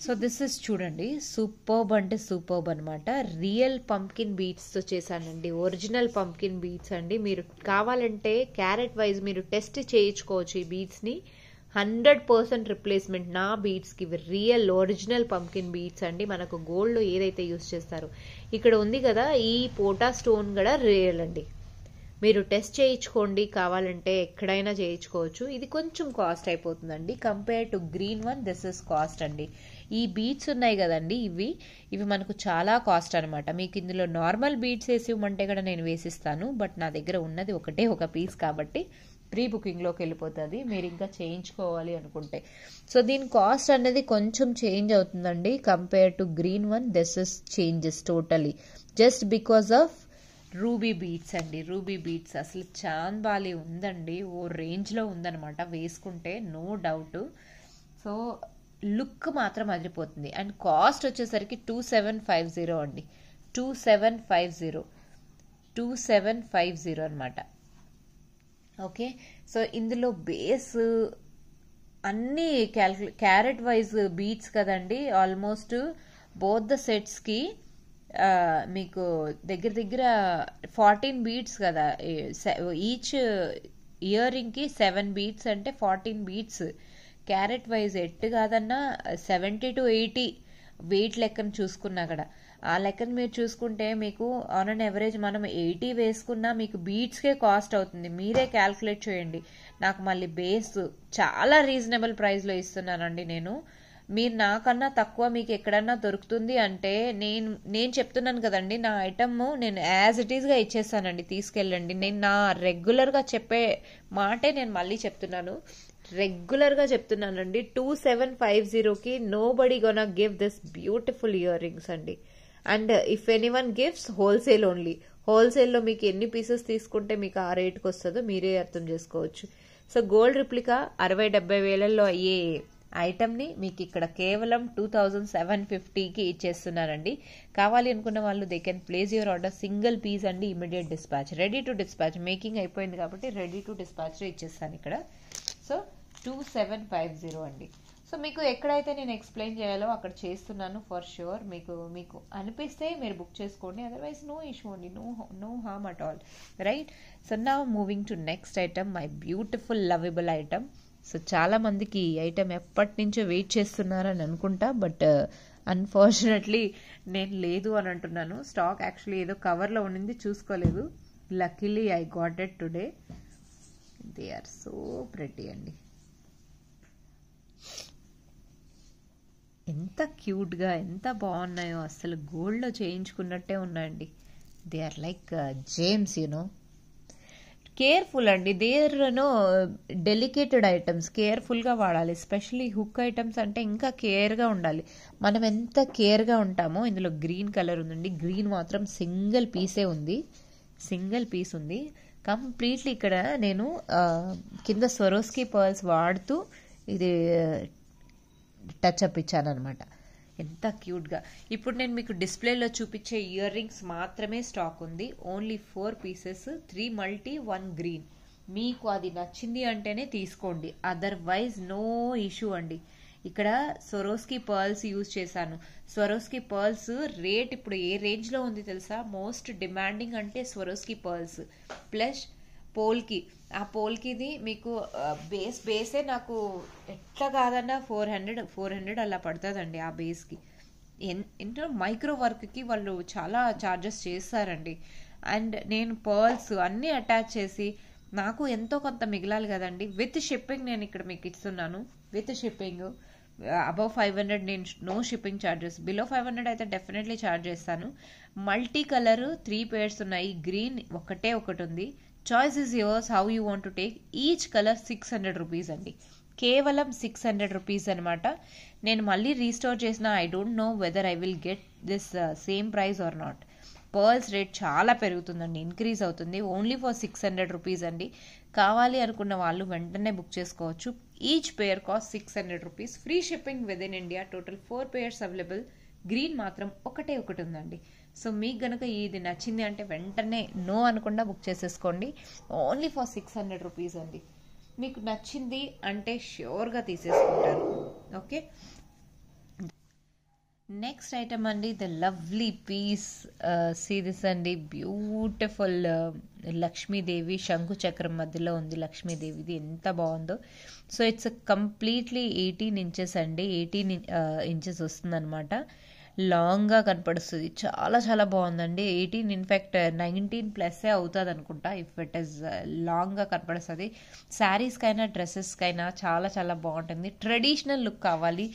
సో దిస్ ఇస్ చూడండి, సూపర్బ్ అంటే సూపర్బ్ అనమాట. రియల్ పంప్కిన్ బీట్స్తో చేశానండి, ఒరిజినల్ పంప్కిన్ బీట్స్ అండి. మీరు కావాలంటే క్యారెట్ వైజ్ మీరు టెస్ట్ చేయించుకోవచ్చు ఈ బీట్స్ని. 100% రిప్లేస్మెంట్ నా బీట్స్కి. రియల్ ఒరిజినల్ పంప్కిన్ బీట్స్ అండి. మనకు గోల్డ్లో ఏదైతే యూస్ చేస్తారో, ఇక్కడ ఉంది కదా ఈ పోటా స్టోన్ కూడా రియల్ అండి. మీరు టెస్ట్ చేయించుకోండి, కావాలంటే ఎక్కడైనా చేయించుకోవచ్చు. ఇది కొంచెం కాస్ట్ అయిపోతుందండి compare to green one. This is cost అండి. ఈ బీట్స్ ఉన్నాయి కదండి, ఇవి మనకు చాలా కాస్ట్ అనమాట. మీకు ఇందులో నార్మల్ బీట్స్ వేసి ఇవ్వమంటే కూడా నేను వేసిస్తాను, బట్ నా దగ్గర ఉన్నది ఒకటే ఒక పీస్ కాబట్టి ప్రీ బుకింగ్లోకి వెళ్ళిపోతుంది మీరు ఇంకా చేయించుకోవాలి అనుకుంటే. సో దీని కాస్ట్ అనేది కొంచెం చేంజ్ అవుతుందండి compare to green one. This is changes totally just because of ruby beats అండి. రూబీ బీట్స్ అసలు చాన్ బాలి ఉందండి, ఓ రేంజ్లో ఉందనమాట వేసుకుంటే, నో డౌట్. సో లుక్ మాత్రం అదిరిపోతుంది. అండ్ కాస్ట్ వచ్చేసరికి 2750 అండి. 2750 అనమాట. ఓకే, సో ఇందులో బేస్ అన్నీ క్యారెట్ వైజ్ బీట్స్ కదండి. ఆల్మోస్ట్ బోత్ ద సెట్స్కి మీకు దగ్గర దగ్గర 14 బీట్స్ కదా. ఈచ్ ఇయర్ రింగ్కి 7 బీట్స్ అంటే 14 బీట్స్. క్యారెట్ వైజ్ ఎట్టు కాదన్నా 70 to 80 వెయిట్ లెక్కను చూసుకున్నా కూడా, ఆ లెక్కను మీరు చూసుకుంటే మీకు ఆన్ అన్ ఎవరేజ్ మనం 80 వేసుకున్నా మీకు బీట్స్కే కాస్ట్ అవుతుంది. మీరే క్యాల్కులేట్ చేయండి. నాకు మళ్ళీ బేస్ చాలా రీజనబుల్ ప్రైస్లో ఇస్తున్నానండి నేను. మీరు నాకన్నా తక్కువ మీకు ఎక్కడన్నా దొరుకుతుంది అంటే నేను చెప్తున్నాను కదండి, నా ఐటమ్ నేను యాజ్ ఇట్ ఈస్గా ఇచ్చేస్తానండి, తీసుకెళ్ళండి. నేను నా రెగ్యులర్గా చెప్పే మాటే నేను మళ్ళీ చెప్తున్నాను, రెగ్యులర్గా చెప్తున్నానండి. 2750కి nobody gonna give this beautiful earrings అండి. And if anyone gives wholesale only. హోల్సేల్లో మీకు ఎన్ని పీసెస్ తీసుకుంటే మీకు ఆ రేట్కి వస్తుందో మీరే అర్థం చేసుకోవచ్చు. సో గోల్డ్ రిప్లికా 60-70 వేలల్లో అయ్యే ఐటమ్ని మీకు ఇక్కడ కేవలం 2750కి ఇచ్చేస్తున్నానండి. కావాలి అనుకున్న వాళ్ళు they can place your order. Single piece అండి, immediate dispatch, ready to dispatch. Making అయిపోయింది కాబట్టి రెడీ టు డిస్పాచ్ ఇచ్చేస్తాను ఇక్కడ. సో 2750 అండి. సో మీకు ఎక్కడైతే నేను ఎక్స్ప్లెయిన్ చేయాలో అక్కడ చేస్తున్నాను ఫర్ ష్యూర్. మీకు అనిపిస్తే మీరు బుక్ చేసుకోండి, అదర్వైజ్ నో ఇష్యూ అండి, no harm at all, right. So now moving to next item, my beautiful lovable item. So చాలా మందికి ఈ ఐటమ్ ఎప్పటి నుంచో వెయిట్ చేస్తున్నారని అనుకుంటా, బట్ అన్ఫార్చునేట్లీ నేను లేదు అని అంటున్నాను. స్టాక్ యాక్చువల్లీ ఏదో కవర్లో ఉండింది, చూసుకోలేదు. Luckily I got it today. They are so pretty అండి. ఎంత క్యూట్గా ఎంత బాగున్నాయో, అసలు గోల్డ్లో చేయించుకున్నట్టే ఉన్నాయండి. They are like gems, you know. Careful అండి, దేర్నో డెలికేటెడ్ ఐటమ్స్, కేర్ఫుల్గా వాడాలి. ఎస్పెషలీ హుక్ ఐటమ్స్ అంటే ఇంకా కేర్గా ఉండాలి. మనం ఎంత కేర్గా ఉంటామో. ఇందులో గ్రీన్ కలర్ ఉందండి, గ్రీన్ మాత్రం సింగిల్ పీసే ఉంది, సింగిల్ పీస్ ఉంది కంప్లీట్లీ. ఇక్కడ నేను కింద స్వరోస్కీ పర్ల్స్ వాడుతూ ఇది టచ్ అప్ ఇచ్చాను అనమాట. ఎంత క్యూట్గా. ఇప్పుడు నేను మీకు డిస్ప్లేలో చూపించే ఇయర్ రింగ్స్ మాత్రమే స్టాక్ ఉంది. Only 4 pieces, 3 multi 1 green. మీకు అది నచ్చింది అంటేనే తీసుకోండి, అదర్వైజ్ నో ఇష్యూ అండి. ఇక్కడ స్వరోస్కీ పర్ల్స్ యూజ్ చేశాను. స్వరోస్కీ పర్ల్స్ రేట్ ఇప్పుడు ఏ రేంజ్లో ఉంది తెలుసా? మోస్ట్ డిమాండింగ్ అంటే స్వరోస్కీ పర్ల్స్ ప్లస్ పోల్కి. ఆ పోల్కిది మీకు బేసే నాకు ఎట్లా కాదన్నా 400 అలా పడుతుందండి ఆ బేస్కి. ఎంతో మైక్రో వర్క్కి వాళ్ళు చాలా చార్జెస్ చేస్తారండి. అండ్ నేను పర్ల్స్ అన్నీ అటాచ్ చేసి నాకు ఎంతో కొంత మిగలాలి కదండి. విత్ షిప్పింగ్ నేను ఇక్కడ మీకు ఇస్తున్నాను, విత్ షిప్పింగ్. అబవ్ 500 నేను నో షిప్పింగ్ ఛార్జెస్, బిలో 500 అయితే డెఫినెట్లీ ఛార్జ్ చేస్తాను. మల్టీ కలర్ 3 పేర్స్ ఉన్నాయి, గ్రీన్ ఒకటి ఉంది, choice is yours, how you want to take. Each colour 600 rupees అండి, కేవలం 600 రూపీస్ అనమాట. నేను మళ్ళీ రీస్టోర్ చేసిన I don't know whether I will get this same price or not. Pearls rate చాలా పెరుగుతుందండి, ఇంక్రీజ్ అవుతుంది. ఓన్లీ ఫర్ 600 రూపీస్ అండి. కావాలి అనుకున్న వాళ్ళు వెంటనే బుక్ చేసుకోవచ్చు. Each pair cost 600 rupees. Free shipping with in India. Total 4 pairs available. Green మాత్రం ఒకటే ఒకటి ఉందండి. సో మీకు గనక ఇది నచ్చింది అంటే వెంటనే నో అనకుండా బుక్ చేసేసుకోండి. ఓన్లీ ఫర్ 600 రూపీస్ అండి. మీకు నచ్చింది అంటే ష్యూర్గా తీసేసుకుంటారు. ఓకే, నెక్స్ట్ ఐటమ్ అండి, the lovely piece. See this అండి, బ్యూటిఫుల్ లక్ష్మీదేవి శంకు చక్రం మధ్యలో ఉంది లక్ష్మీదేవిది, ఎంత బాగుందో. సో ఇట్స్ కంప్లీట్లీ 18 ఇంచెస్ అండి, 18 ఇంచెస్ వస్తుంది అనమాట. లాంగ్గా కనపడుస్తుంది, చాలా చాలా బాగుందండి. 18 ఇన్ఫ్యాక్ట్ 19+ అవుతుంది అనుకుంటా, ఇఫ్ ఇట్ ఈస్ లాంగ్గా కనపడుతుంది. శారీస్కైనా డ్రెస్సెస్కైనా చాలా చాలా బాగుంటుంది. ట్రెడిషనల్ లుక్ కావాలి,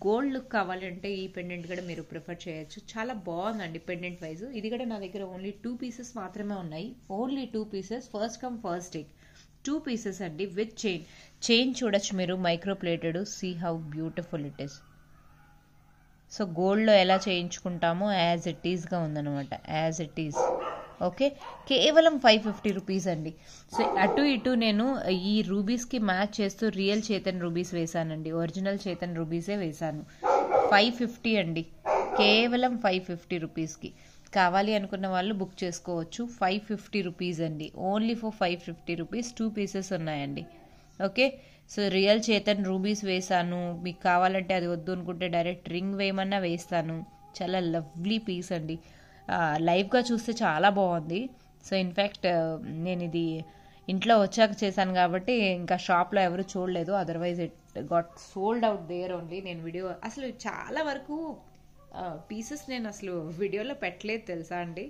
గోల్డ్ లుక్ కావాలి అంటే ఈ పెండెంట్ కూడా మీరు ప్రిఫర్ చేయొచ్చు. చాలా బాగుందండి పెండెంట్ వైజ్. ఇది కూడా నా దగ్గర ఓన్లీ 2 పీసెస్ మాత్రమే ఉన్నాయి, only 2 pieces. First come first take. 2 pieces అండి విత్ చైన్ చూడొచ్చు మీరు, micro plated. See how beautiful it is. So గోల్డ్లో ఎలా చేయించుకుంటామో యాజ్ ఇట్ ఈస్గా ఉందన్నమాట, యాజ్ ఇట్ ఈస్. ఓకే, కేవలం 550 రూపీస్ అండి. సో అటు ఇటు నేను ఈ రూబీస్కి మ్యాచ్ చేస్తూ రియల్ చేతన్ రూబీస్ వేసానండి, ఒరిజినల్ చేతన్ రూబీసే వేసాను. 550 అండి, కేవలం 550 రూపీస్కి. కావాలి అనుకున్న వాళ్ళు బుక్ చేసుకోవచ్చు. 550 రూపీస్ అండి, ఓన్లీ ఫర్ 550 రూపీస్. 2 పీసెస్ ఉన్నాయండి. Okay, so real Chetan rubies వేసాను. మీకు కావాలంటే అది వద్దు అనుకుంటే డైరెక్ట్ రింగ్ వేయమన్నా వేస్తాను. చాలా లవ్లీ పీస్ అండి. లైవ్గా చూస్తే చాలా బాగుంది. సో ఇన్ఫ్యాక్ట్ నేను ఇది ఇంట్లో వచ్చాక చేశాను కాబట్టి ఇంకా షాప్లో ఎవరు చూడలేదు, otherwise it got sold out there only. నేను వీడియో అసలు చాలా వరకు పీసెస్ నేను అసలు వీడియోలో పెట్టలేదు తెలుసా అండి,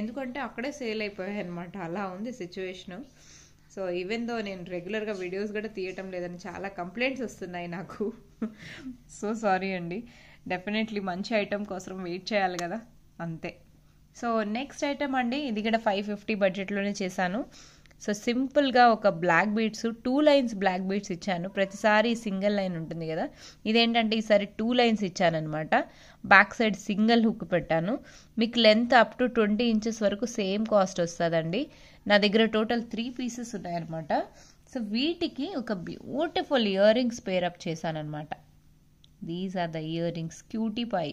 ఎందుకంటే అక్కడే సేల్ అయిపోయాయి అనమాట. అలా ఉంది సిచ్యువేషను. సో ఈవెన్ దో నేను రెగ్యులర్గా వీడియోస్ కూడా తీయటం లేదని చాలా కంప్లైంట్స్ వస్తున్నాయి నాకు. సో సారీ అండి. డెఫినెట్లీ మంచి ఐటమ్ కోసం వెయిట్ చేయాలి కదా, అంతే. సో నెక్స్ట్ ఐటమ్ అండి, ఇది కూడా 550 బడ్జెట్లోనే చేశాను. సో సింపుల్గా ఒక black beads 2 lines black beads ఇచ్చాను. ప్రతిసారి సింగిల్ లైన్ ఉంటుంది కదా, ఇదేంటంటే ఈసారి 2 లైన్స్ ఇచ్చానమాట. బ్యాక్ సైడ్ సింగిల్ హుక్ పెట్టాను. మీకు లెంత్ అప్ టు 20 ఇంచెస్ వరకు సేమ్ కాస్ట్ వస్తుందండి. నా దగ్గర టోటల్ 3 పీసెస్ ఉన్నాయన్నమాట. సో వీటికి ఒక బ్యూటిఫుల్ ఇయర్ రింగ్స్ పేరప్ చేశానమాట. These are the earrings, cutie pie.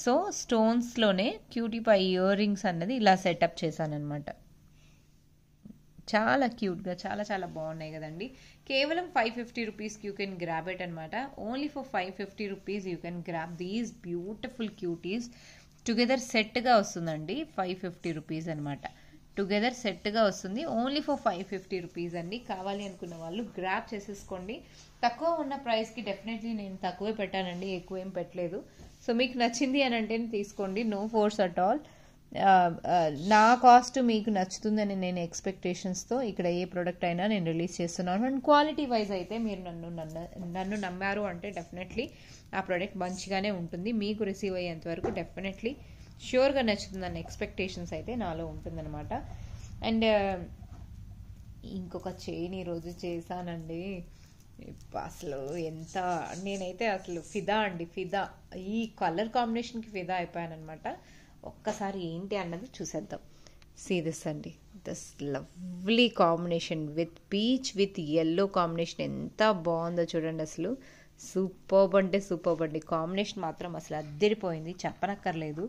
So స్టోన్స్లోనే క్యూటీ పై ఇయర్ రింగ్స్ అన్నది ఇలా సెటప్ చేశానమాట. చాలా క్యూట్గా, చాలా చాలా బాగున్నాయి కదండి. కేవలం 550 రూపీస్కి యూ కెన్ గ్రాబ్ ఇట్ అనమాట. Only for 550 rupees you can grab these beautiful cuties. Together సెట్గా వస్తుందండి, 550 రూపీస్ అనమాట. టుగెదర్ సెట్గా వస్తుంది, ఓన్లీ ఫర్ 550 రూపీస్ అండి. కావాలి అనుకున్న వాళ్ళు గ్రాబ్ చేసేసుకోండి. తక్కువ ఉన్న ప్రైస్కి డెఫినెట్లీ నేను తక్కువే పెట్టానండి, ఎక్కువ ఏం పెట్టలేదు. సో మీకు నచ్చింది అని అంటే తీసుకోండి, నో ఫోర్స్ అట్ ఆల్. నా కాస్ట్ మీకు నచ్చుతుందని నేను ఎక్స్పెక్టేషన్స్తో ఇక్కడ ఏ ప్రోడక్ట్ అయినా నేను రిలీజ్ చేస్తున్నాను. అండ్ క్వాలిటీ వైజ్ అయితే మీరు నన్ను నమ్మారు అంటే డెఫినెట్లీ ఆ ప్రోడక్ట్ మంచిగానే ఉంటుంది. మీకు రిసీవ్ అయ్యేంత వరకు డెఫినెట్లీ ష్యూర్గా నచ్చుతుందన్న ఎక్స్పెక్టేషన్స్ అయితే నాలో ఉంటుందన్నమాట. అండ్ ఇంకొక చైన్ ఈరోజు చేశానండి. అసలు ఎంత, నేనైతే అసలు ఫిదా అండి, ఫిదా. ఈ కలర్ కాంబినేషన్కి ఫిదా అయిపోయానమాట. ఒక్కసారి ఏంటి అన్నది చూసేద్దాం. సీ దిస్ అండి, this lovely combination with peach with yellow combination ఎంత బాగుందో చూడండి. అసలు సూపర్బ్ అంటే సూపర్బ్ అండి. కాంబినేషన్ మాత్రం అసలు అద్దరిపోయింది, చెప్పనక్కర్లేదు.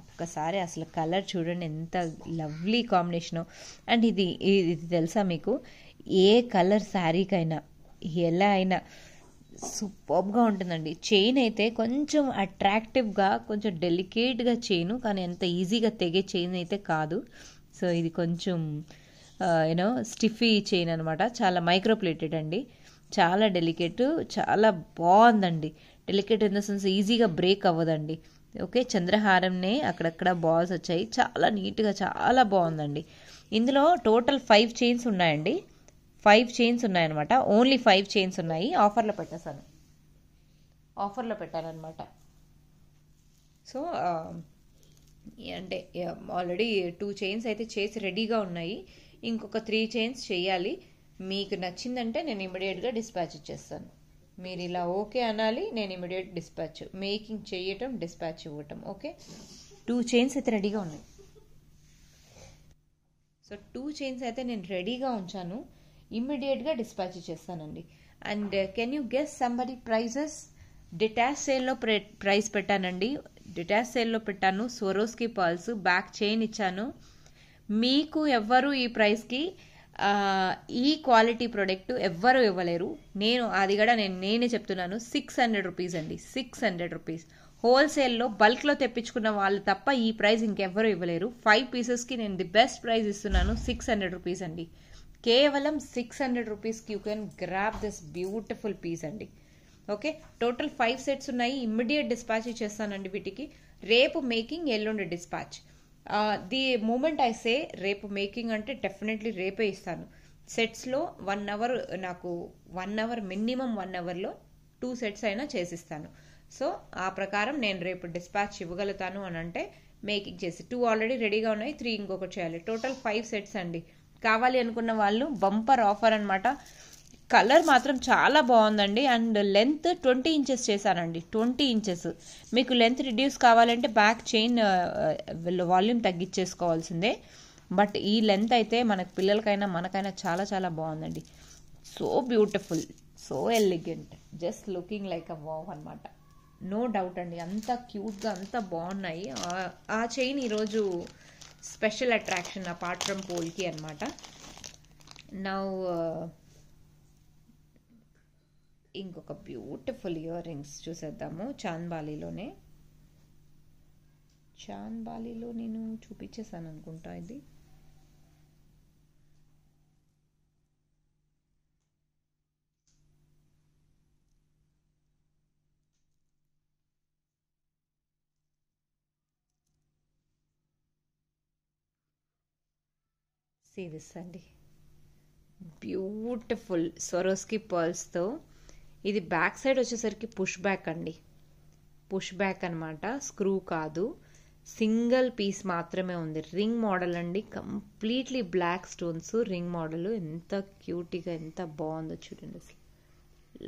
ఒక్కసారి అసలు కలర్ చూడండి ఎంత లవ్లీ కాంబినేషను. అండ్ ఇది తెలుసా మీకు, ఏ కలర్ శారీకైనా ఎలా అయినా సూపర్గా ఉంటుందండి. చైన్ అయితే కొంచెం అట్రాక్టివ్గా, కొంచెం డెలికేట్గా చైను, కానీ అంత ఈజీగా తెగే చైన్ అయితే కాదు. సో ఇది కొంచెం యూనో స్టిఫీ చైన్ అనమాట. చాలా మైక్రోప్లేటెడ్ అండి, చాలా డెలికేట్, చాలా బాగుందండి. డెలికేట్ ఇన్ ద సెన్స్ ఈజీగా బ్రేక్ అవ్వదండి. ఓకే, చంద్రహారంనే అక్కడక్కడ బాల్స్ వచ్చాయి, చాలా నీట్గా, చాలా బాగుందండి. ఇందులో టోటల్ 5 చైన్స్ ఉన్నాయండి. 5 చైన్స్ ఉన్నాయన్నమాట. ఓన్లీ 5 చైన్స్ ఉన్నాయి. ఆఫర్లో పెట్టానమాట. సో అంటే ఆల్రెడీ 2 చైన్స్ అయితే చేసి రెడీగా ఉన్నాయి. ఇంకొక 3 చైన్స్ చేయాలి. మీకు నచ్చిందంటే నేను ఇమీడియట్గా డిస్పాచ్ ఇచ్చేస్తాను. మీరు ఇలా ఓకే అనాలి, నేను ఇమీడియట్ డిస్పాచ్, మేకింగ్ చేయటం, డిస్పాచ్ ఇవ్వటం. ఓకే, 2 చైన్స్ అయితే రెడీగా ఉన్నాయి. సో 2 చైన్స్ అయితే నేను రెడీగా ఉంచాను, ఇమ్మీడియట్గా డిస్పాచ్ ఇచ్చేస్తానండి. And can you guess somebody prices? Detach సేల్లో ప్రైస్ పెట్టానండి. డిటాచ్ సేల్లో పెట్టాను. స్వరోస్కి పర్ల్స్ బ్యాక్ చైన్ ఇచ్చాను. మీకు ఎవ్వరు ఈ ప్రైస్కి ఈ క్వాలిటీ ప్రోడక్ట్ ఎవ్వరూ ఇవ్వలేరు. నేను అది కూడా నేనే చెప్తున్నాను. 600 రూపీస్ అండి, 600 రూపీస్. హోల్సేల్లో బల్క్లో తెప్పించుకున్న వాళ్ళు తప్ప ఈ ప్రైస్ ఇంకెవ్వరూ ఇవ్వలేరు. 5 పీసెస్కి నేను ది బెస్ట్ ప్రైస్ ఇస్తున్నాను, 600 రూపీస్ అండి. కేవలం 600 రూపీస్కి you can grab this beautiful piece అండి. ఓకే, టోటల్ 5 సెట్స్ ఉన్నాయి. ఇమ్మీడియట్ డిస్పాచ్ ఇచ్చేస్తానండి వీటికి. రేపు మేకింగ్, ఎల్లుండి dispatch. The moment I say రేపు మేకింగ్ అంటే డెఫినెట్లీ రేపే ఇస్తాను. సెట్స్లో 1 అవర్, నాకు 1 అవర్, మినిమం 1 అవర్లో 2 సెట్స్ అయినా చేసిస్తాను. సో ఆ ప్రకారం నేను రేపు డిస్పాచ్ ఇవ్వగలుగుతాను అని అంటే మేకింగ్ చేసి 2 ఆల్రెడీ రెడీగా ఉన్నాయి, 3 ఇంకొకటి చేయాలి. టోటల్ 5 సెట్స్ అండి. కావాలి అనుకున్న వాళ్ళు బంపర్ ఆఫర్ అనమాట. కలర్ మాత్రం చాలా బాగుందండి. అండ్ లెంత్ 20 ఇంచెస్ చేశానండి, 20 ఇంచెస్. మీకు లెంత్ రిడ్యూస్ కావాలంటే బ్యాక్ చైన్ వాల్యూమ్ తగ్గించేసుకోవాల్సిందే. బట్ ఈ లెంత్ అయితే మనకు పిల్లలకైనా మనకైనా చాలా చాలా బాగుందండి. So beautiful, so elegant, just looking like a wow అనమాట. నో డౌట్ అండి, అంత క్యూట్గా అంత బాగున్నాయి. ఆ చైన్ ఈరోజు స్పెషల్ అట్రాక్షన్ అపార్ట్ ఫ్రమ్ పోల్కి అనమాట. నౌ ఇంకొక బ్యూటిఫుల్ ఇయర్ రింగ్స్ చూసేద్దాము. చాంద్బాలీలోనే, చాంద్బాలీలో నేను చూపించేసాను అనుకుంటా. ఇది సీరియస్ అండి, బ్యూటిఫుల్ స్వరోస్కి పర్ల్స్తో. ఇది బ్యాక్ సైడ్ వచ్చేసరికి పుష్ బ్యాక్ అండి, పుష్ బ్యాక్ అనమాట, స్క్రూ కాదు. సింగిల్ పీస్ మాత్రమే ఉంది. రింగ్ మోడల్ అండి, completely black stones ring model. ఎంత క్యూట్గా ఎంత బాగుందో చూడండి అసలు.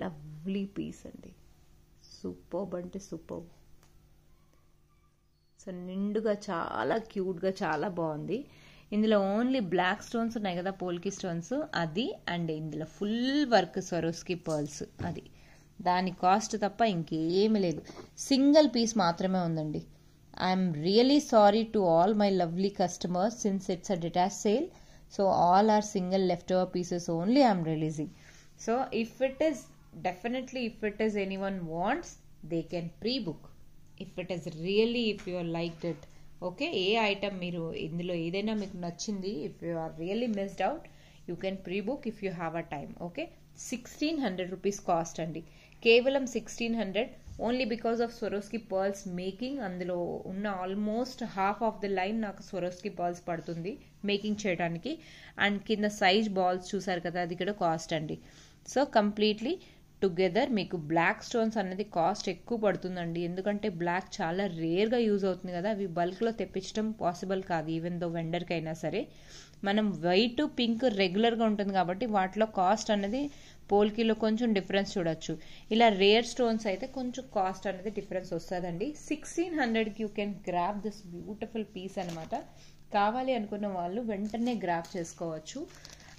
లవ్లీ పీస్ అండి, సూపర్బ్ అంటే సూపర్బ్. సో నిండుగా చాలా క్యూట్గా చాలా బాగుంది. ఇందులో ఓన్లీ బ్లాక్ స్టోన్స్ ఉన్నాయి కదా, పోల్కి స్టోన్స్, అది. అండ్ ఇందులో ఫుల్ వర్క్ స్వరోస్కి పర్ల్స్, అది. దాని కాస్ట్ తప్ప ఇంకేమీ లేదు. సింగిల్ పీస్ మాత్రమే ఉందండి. I'm really sorry to all my lovely customers since it's a detach sale. So all are single left over pieces only I'm releasing. So if it is definitely, if it is anyone wants, they can pre book. If it is really, if you are like it. Okay, ఏ item మీరు ఇందులో ఏదైనా మీకు నచ్చింది, if you are really missed out, you can pre book if you have a time. Okay, 1600 rupees cost అండి, కేవలం 1600. Only because of Swarovski pearls making. అందులో ఉన్న almost half of the line నాకు స్వరోస్కి పర్ల్స్ పడుతుంది making చేయడానికి. And కింద size balls చూసారు కదా, అది కూడా కాస్ట్ అండి. సో కంప్లీట్లీ టుగెదర్ మీకు బ్లాక్ స్టోన్స్ అన్నది కాస్ట్ ఎక్కువ పడుతుందండి. ఎందుకంటే బ్లాక్ చాలా రేర్గా యూజ్ అవుతుంది కదా, అవి బల్క్లో తెప్పించడం పాసిబుల్ కాదు. ఈవెన్ దో వెండర్కి అయినా సరే, మనం వైట్ పింక్ రెగ్యులర్గా ఉంటుంది కాబట్టి వాటిలో కాస్ట్ అనేది పోల్కీలో కొంచెం డిఫరెన్స్ చూడొచ్చు. ఇలా రేర్ స్టోన్స్ అయితే కొంచెం కాస్ట్ అనేది డిఫరెన్స్ వస్తుందండి. 1600కి you can grab this beautiful piece అనమాట. కావాలి అనుకున్న వాళ్ళు వెంటనే గ్రాబ్ చేసుకోవచ్చు.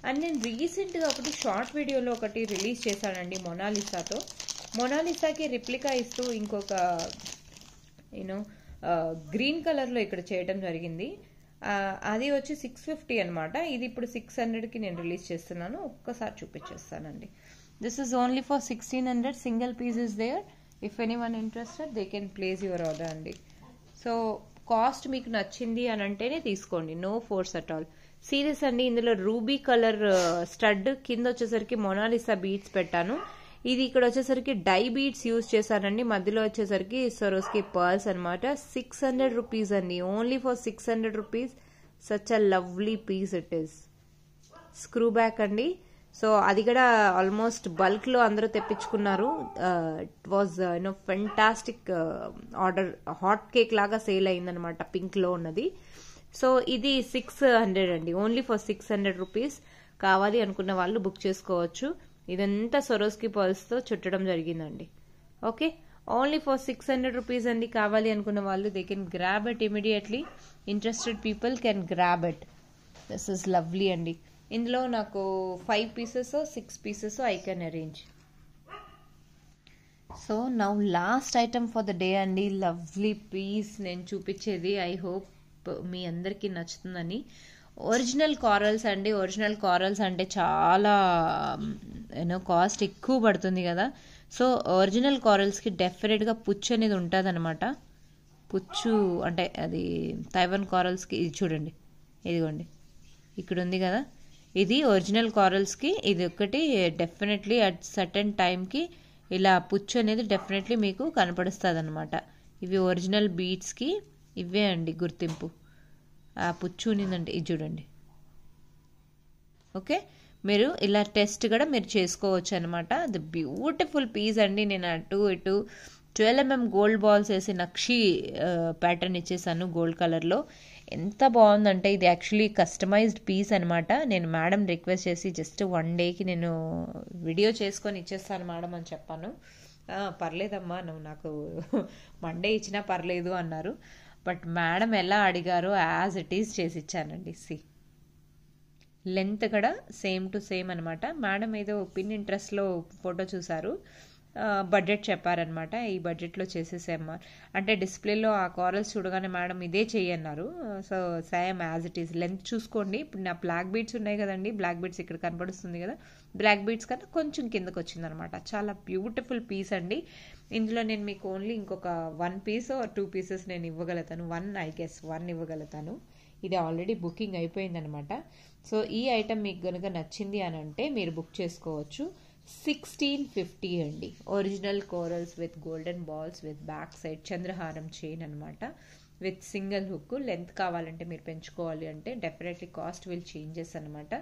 అండ్ నేను రీసెంట్గా ఒకటి షార్ట్ వీడియోలో ఒకటి రిలీజ్ చేశానండి మొనాలిసాతో. మొనాలిసాకి రిప్లికా ఇస్తూ ఇంకొక యూనో గ్రీన్ కలర్లో ఇక్కడ చేయడం జరిగింది. అది వచ్చి 650 అనమాట. ఇది ఇప్పుడు 600కి నేను రిలీజ్ చేస్తున్నాను. ఒక్కసారి చూపించేస్తానండి. This is only for 1600. Single piece is there. If anyone interested they can place your order అండి. సో కాస్ట్ మీకు నచ్చింది అని అంటేనే తీసుకోండి, no force at all. Serious అండి, ఇందులో రూబీ కలర్ స్టడ్, కింద వచ్చేసరికి మొనాలిసా బీడ్స్ పెట్టాను. ఇది ఇక్కడ వచ్చేసరికి డై బీడ్స్ యూజ్ చేశానండి. మధ్యలో వచ్చేసరికి స్వరోస్కి పర్ల్స్ అనమాట. 600 రూపీస్ అండి, only for 600 rupees. Such a lovely piece it is. Screw back అండి, సో అది కూడా ఆల్మోస్ట్ బల్క్లో అందరూ తెప్పించుకున్నారు. It was fantastic order. Hot cake లాగా సేల్ అయిందనమాట, పింక్లో ఉన్నది. సో ఇది 600 అండి, ఓన్లీ ఫర్ 600 రూపీస్. కావాలి అనుకున్న వాళ్ళు బుక్ చేసుకోవచ్చు. ఇదంతా సొరోస్కి పర్ల్స్తో చుట్టడం జరిగిందండి. ఓకే, ఓన్లీ ఫర్ 600 రూపీస్ అండి. కావాలి అనుకున్న వాళ్ళు they can grab it immediately. Interested people can grab it. This is lovely అండి. ఇందులో నాకు 5 pieces 6 pieces I can arrange. So now last item for the day అండి. లవ్లీ పీస్ నేను చూపించేది. ఐ హోప్ మీ అందరికీ నచ్చుతుందని. ఒరిజినల్ కారల్స్ అండి. Original corals అంటే చాలా కాస్ట్ ఎక్కువ పడుతుంది కదా. సో ఒరిజినల్ కారల్స్కి డెఫినెట్గా పుచ్చు అనేది ఉంటుంది అనమాట. పుచ్చు అంటే అది తైవాన్ కారల్స్కి ఇది చూడండి, ఇదిగోండి ఇక్కడ ఉంది కదా, ఇది ఒరిజినల్ కారల్స్కి ఇది ఒకటి డెఫినెట్లీ అట్ సర్టెన్ టైంకి ఇలా పుచ్చు అనేది డెఫినెట్లీ మీకు కనపడుస్తుంది అనమాట. ఇవి ఒరిజినల్ బీడ్స్కి ఇవే అండి గుర్తింపు. ఆ పుచ్చు ఉన్నిందంటే ఇది చూడండి. ఓకే, మీరు ఇలా టెస్ట్ కూడా మీరు చేసుకోవచ్చు అనమాట. ది బ్యూటిఫుల్ పీస్ అండి. నేను అటు ఇటు 12mm గోల్డ్ బాల్స్ వేసి నక్షి ప్యాటర్న్ ఇచ్చేసాను గోల్డ్ కలర్లో. ఎంత బాగుందంటే ఇది యాక్చువల్లీ కస్టమైజ్డ్ పీస్ అనమాట. నేను మేడం రిక్వెస్ట్ చేసి జస్ట్ 1 డేకి నేను వీడియో చేసుకొని ఇచ్చేస్తాను మేడం అని చెప్పాను. పర్లేదమ్మా, నువ్వు నాకు మండే ఇచ్చినా పర్లేదు అన్నారు. బట్ మేడం ఎలా అడిగారో యాజ్ ఇట్ ఈజ్ చేసి ఇచ్చానండి. సి లెంత్ కూడా సేమ్ టు సేమ్ అనమాట. మేడం ఏదో పిన్ ఇంట్రెస్ట్లో ఫోటో చూసారు, బడ్జెట్ చెప్పారనమాట. ఈ బడ్జెట్లో చేసేసేమ్మా అంటే డిస్ప్లేలో ఆ కారల్స్ చూడగానే మేడం ఇదే చెయ్యన్నారు. So same as it is. Length చూసుకోండి. ఇప్పుడు నా బ్లాక్ బీడ్స్ ఉన్నాయి కదండి, బ్లాక్ బీడ్స్ ఇక్కడ కనపడుస్తుంది కదా, బ్లాక్ బీడ్స్ కన్నా కొంచెం కిందకు వచ్చిందనమాట. చాలా బ్యూటిఫుల్ పీస్ అండి. ఇందులో నేను మీకు ఓన్లీ ఇంకొక 1 పీస్ 2 పీసెస్ నేను ఇవ్వగలుగుతాను. 1 ఇవ్వగలుగుతాను. ఇది ఆల్రెడీ బుకింగ్ అయిపోయిందనమాట. సో ఈ ఐటమ్ మీకు కనుక నచ్చింది అని అంటే మీరు బుక్ చేసుకోవచ్చు. 1650 అండి. Original corals with golden balls with back side చంద్రహారం చైన్ అనమాట, విత్ సింగిల్ హుక్. లెంత్ కావాలంటే మీరు పెంచుకోవాలి అంటే డెఫినెట్లీ కాస్ట్ విల్ చేంజెస్ అనమాట.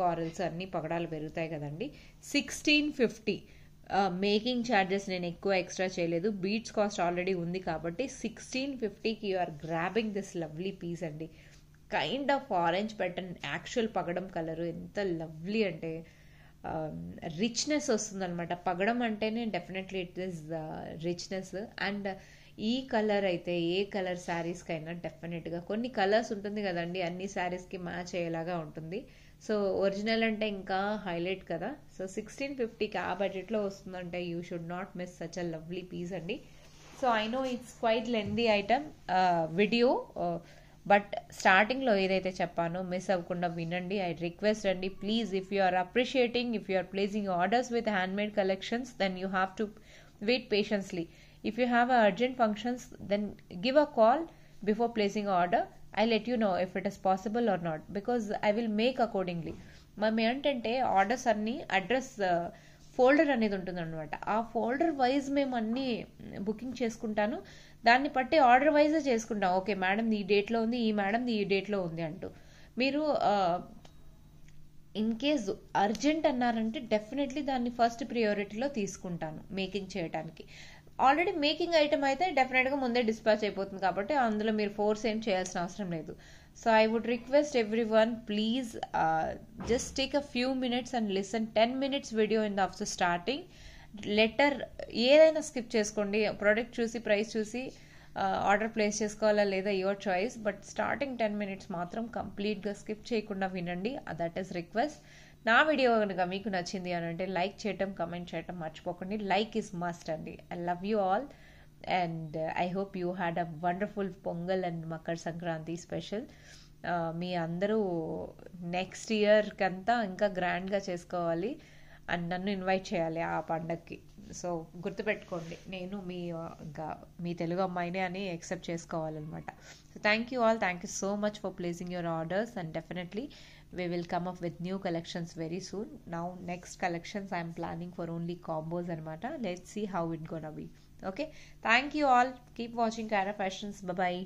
కారల్స్ అన్నీ పగడాలు పెరుగుతాయి కదండి. 1650. మేకింగ్ ఛార్జెస్ నేను ఎక్కువ ఎక్స్ట్రా చేయలేదు. బీడ్స్ కాస్ట్ ఆల్రెడీ ఉంది కాబట్టి 1650కి you are grabbing this lovely piece అండి. Kind of orange pattern, actual పగడం కలరు ఎంత లవ్లీ అంటే రిచ్నెస్ వస్తుంది అనమాట. పగడం అంటేనే definitely it is richness. And ఈ కలర్ అయితే ఏ కలర్ శారీస్కైనా డెఫినెట్గా, కొన్ని కలర్స్ ఉంటుంది కదండి అన్ని శారీస్కి మ్యాచ్ అయ్యేలాగా ఉంటుంది. సో ఒరిజినల్ అంటే ఇంకా హైలైట్ కదా. సో 1650కి ఆ బడ్జెట్లో వస్తుందంటే you should not miss such a lovely piece అండి. So I know it's quite lengthy item video, but స్టార్టింగ్లో ఏదైతే చెప్పానో మిస్ అవ్వకుండా వినండి. ఐ రిక్వెస్ట్ అండి please, if you are appreciating, if you are placing orders with handmade collections, then you have to wait patiently. If you have urgent functions, then give a call before placing order. I'll let you know if it is possible or not, because I will make accordingly. మేము ఏంటంటే orders అన్నీ address folder అనేది ఉంటుంది అనమాట. ఆ folder wise మేము అన్నీ booking చేసుకుంటాను. దాన్ని బట్టి ఆర్డర్ వైజ్ చేసుకుంటాం. ఓకే మేడం ఈ డేట్లో ఉంది, ఈ మేడం ఈ డేట్లో ఉంది అంటూ. మీరు ఇన్ కేస్ అర్జెంట్ అన్నారంటే డెఫినెట్లీ దాన్ని ఫస్ట్ ప్రియారిటీలో తీసుకుంటాను మేకింగ్ చేయడానికి. ఆల్రెడీ మేకింగ్ ఐటమ్ అయితే డెఫినెట్గా ముందే డిస్పాచ్ అయిపోతుంది కాబట్టి అందులో మీరు ఫోర్స్ ఏం చేయాల్సిన అవసరం లేదు. So I would request everyone, please just take a few minutes and listen 10 minutes video in the after starting. Later ఏదైనా స్కిప్ చేసుకోండి, ప్రోడక్ట్ చూసి ప్రైస్ చూసి ఆర్డర్ ప్లేస్ చేసుకోవాలా లేదా your choice. But starting 10 minutes మాత్రం కంప్లీట్గా స్కిప్ చేయకుండా వినండి. That is request. నా వీడియో కనుక మీకు నచ్చింది అని అంటే లైక్ చేయటం, కమెంట్ చేయటం మర్చిపోకండి. లైక్ ఈజ్ మస్ట్ అండి. I love you all and I hope you had a wonderful pongal and Makar Sankranti special. మీ అందరూ నెక్స్ట్ ఇయర్కి అంతా ఇంకా గ్రాండ్గా చేసుకోవాలి అండ్ నన్ను ఇన్వైట్ చేయాలి ఆ పండగకి. సో గుర్తుపెట్టుకోండి, నేను ఇంకా మీ తెలుగు అమ్మాయినే అని యాక్సెప్ట్ చేసుకోవాలన్నమాట. So thank you all. Thank you so much for placing your orders and definitely we will come up with new collections very soon. Now next collections I am planning for only combos anamata. Let's see how it gonna be. Okay, thank you all. Keep watching Kyra Fashions. Bye bye.